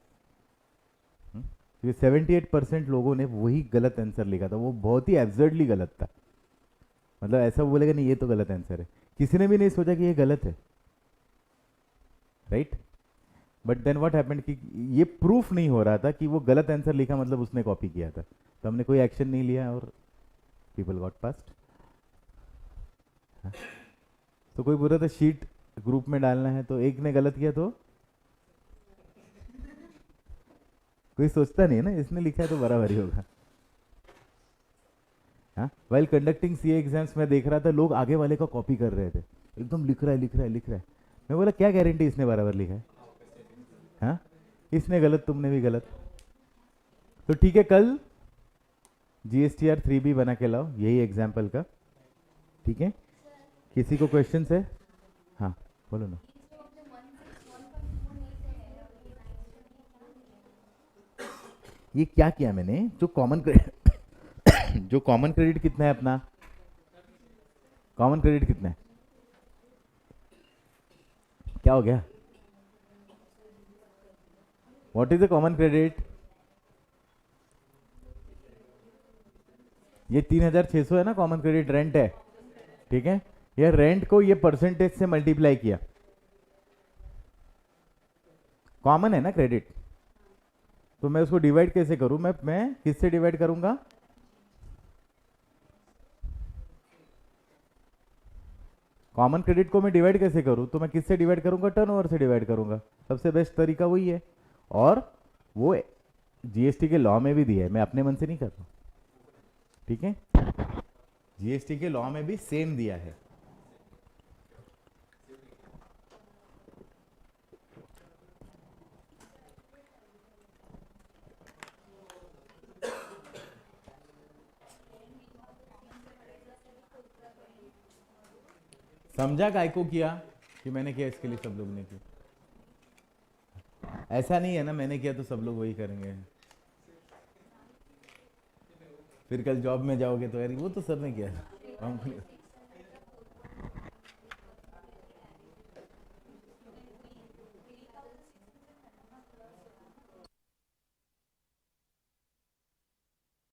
ये 78% लोगों ने वही गलत आंसर लिखा था, वो बहुत ही एब्सर्डली गलत था। मतलब ऐसा वो बोलेगा नहीं ये तो गलत आंसर है, किसी ने भी नहीं सोचा कि ये गलत है, right. But then what happened कि ये प्रूफ नहीं हो रहा था कि वो गलत आंसर लिखा मतलब उसने कॉपी किया था, तो हमने कोई एक्शन नहीं लिया और पीपल गॉट पास्ड। तो कोई बोल रहा था शीट ग्रुप में डालना है, तो एक ने गलत किया तो कोई सोचता नहीं है ना, इसने लिखा है तो बराबर ही होगा। हाँ, वाइल कंडक्टिंग सीए एग्जाम्स में देख रहा था लोग आगे वाले का कॉपी कर रहे थे, एकदम लिख रहा है लिख रहा है लिख रहा है। मैं बोला क्या गारंटी इसने बराबर लिखा है। हाँ, इसने गलत तुमने भी गलत। तो ठीक है, कल GSTR 3B बना के लाओ, यही एग्जाम्पल का, ठीक है। किसी को क्वेश्चन है? हाँ बोलो ना। ये क्या किया मैंने, जो कॉमन क्रेडिट जो कॉमन क्रेडिट कितना है अपना, कॉमन क्रेडिट कितना है, क्या हो गया, what is the common credit? ये 3600 है ना कॉमन क्रेडिट, रेंट है, ठीक है। ये रेंट को ये परसेंटेज से मल्टीप्लाई किया, कॉमन है ना क्रेडिट, तो मैं उसको डिवाइड कैसे करूं, मैं किससे डिवाइड करूंगा, कॉमन क्रेडिट को मैं डिवाइड कैसे करूं, तो मैं किससे डिवाइड करूंगा, टर्नओवर से डिवाइड करूंगा, सबसे बेस्ट तरीका वही है। और वो जीएसटी के लॉ में भी दिया है, मैं अपने मन से नहीं कर रहा, ठीक है। जीएसटी के लॉ में भी सेम दिया है। समझा काय को किया कि मैंने किया इसके लिए सब लोग ने किया, ऐसा नहीं है ना मैंने किया तो सब लोग वही करेंगे। फिर कल जॉब में जाओगे तो यार वो तो सर ने किया।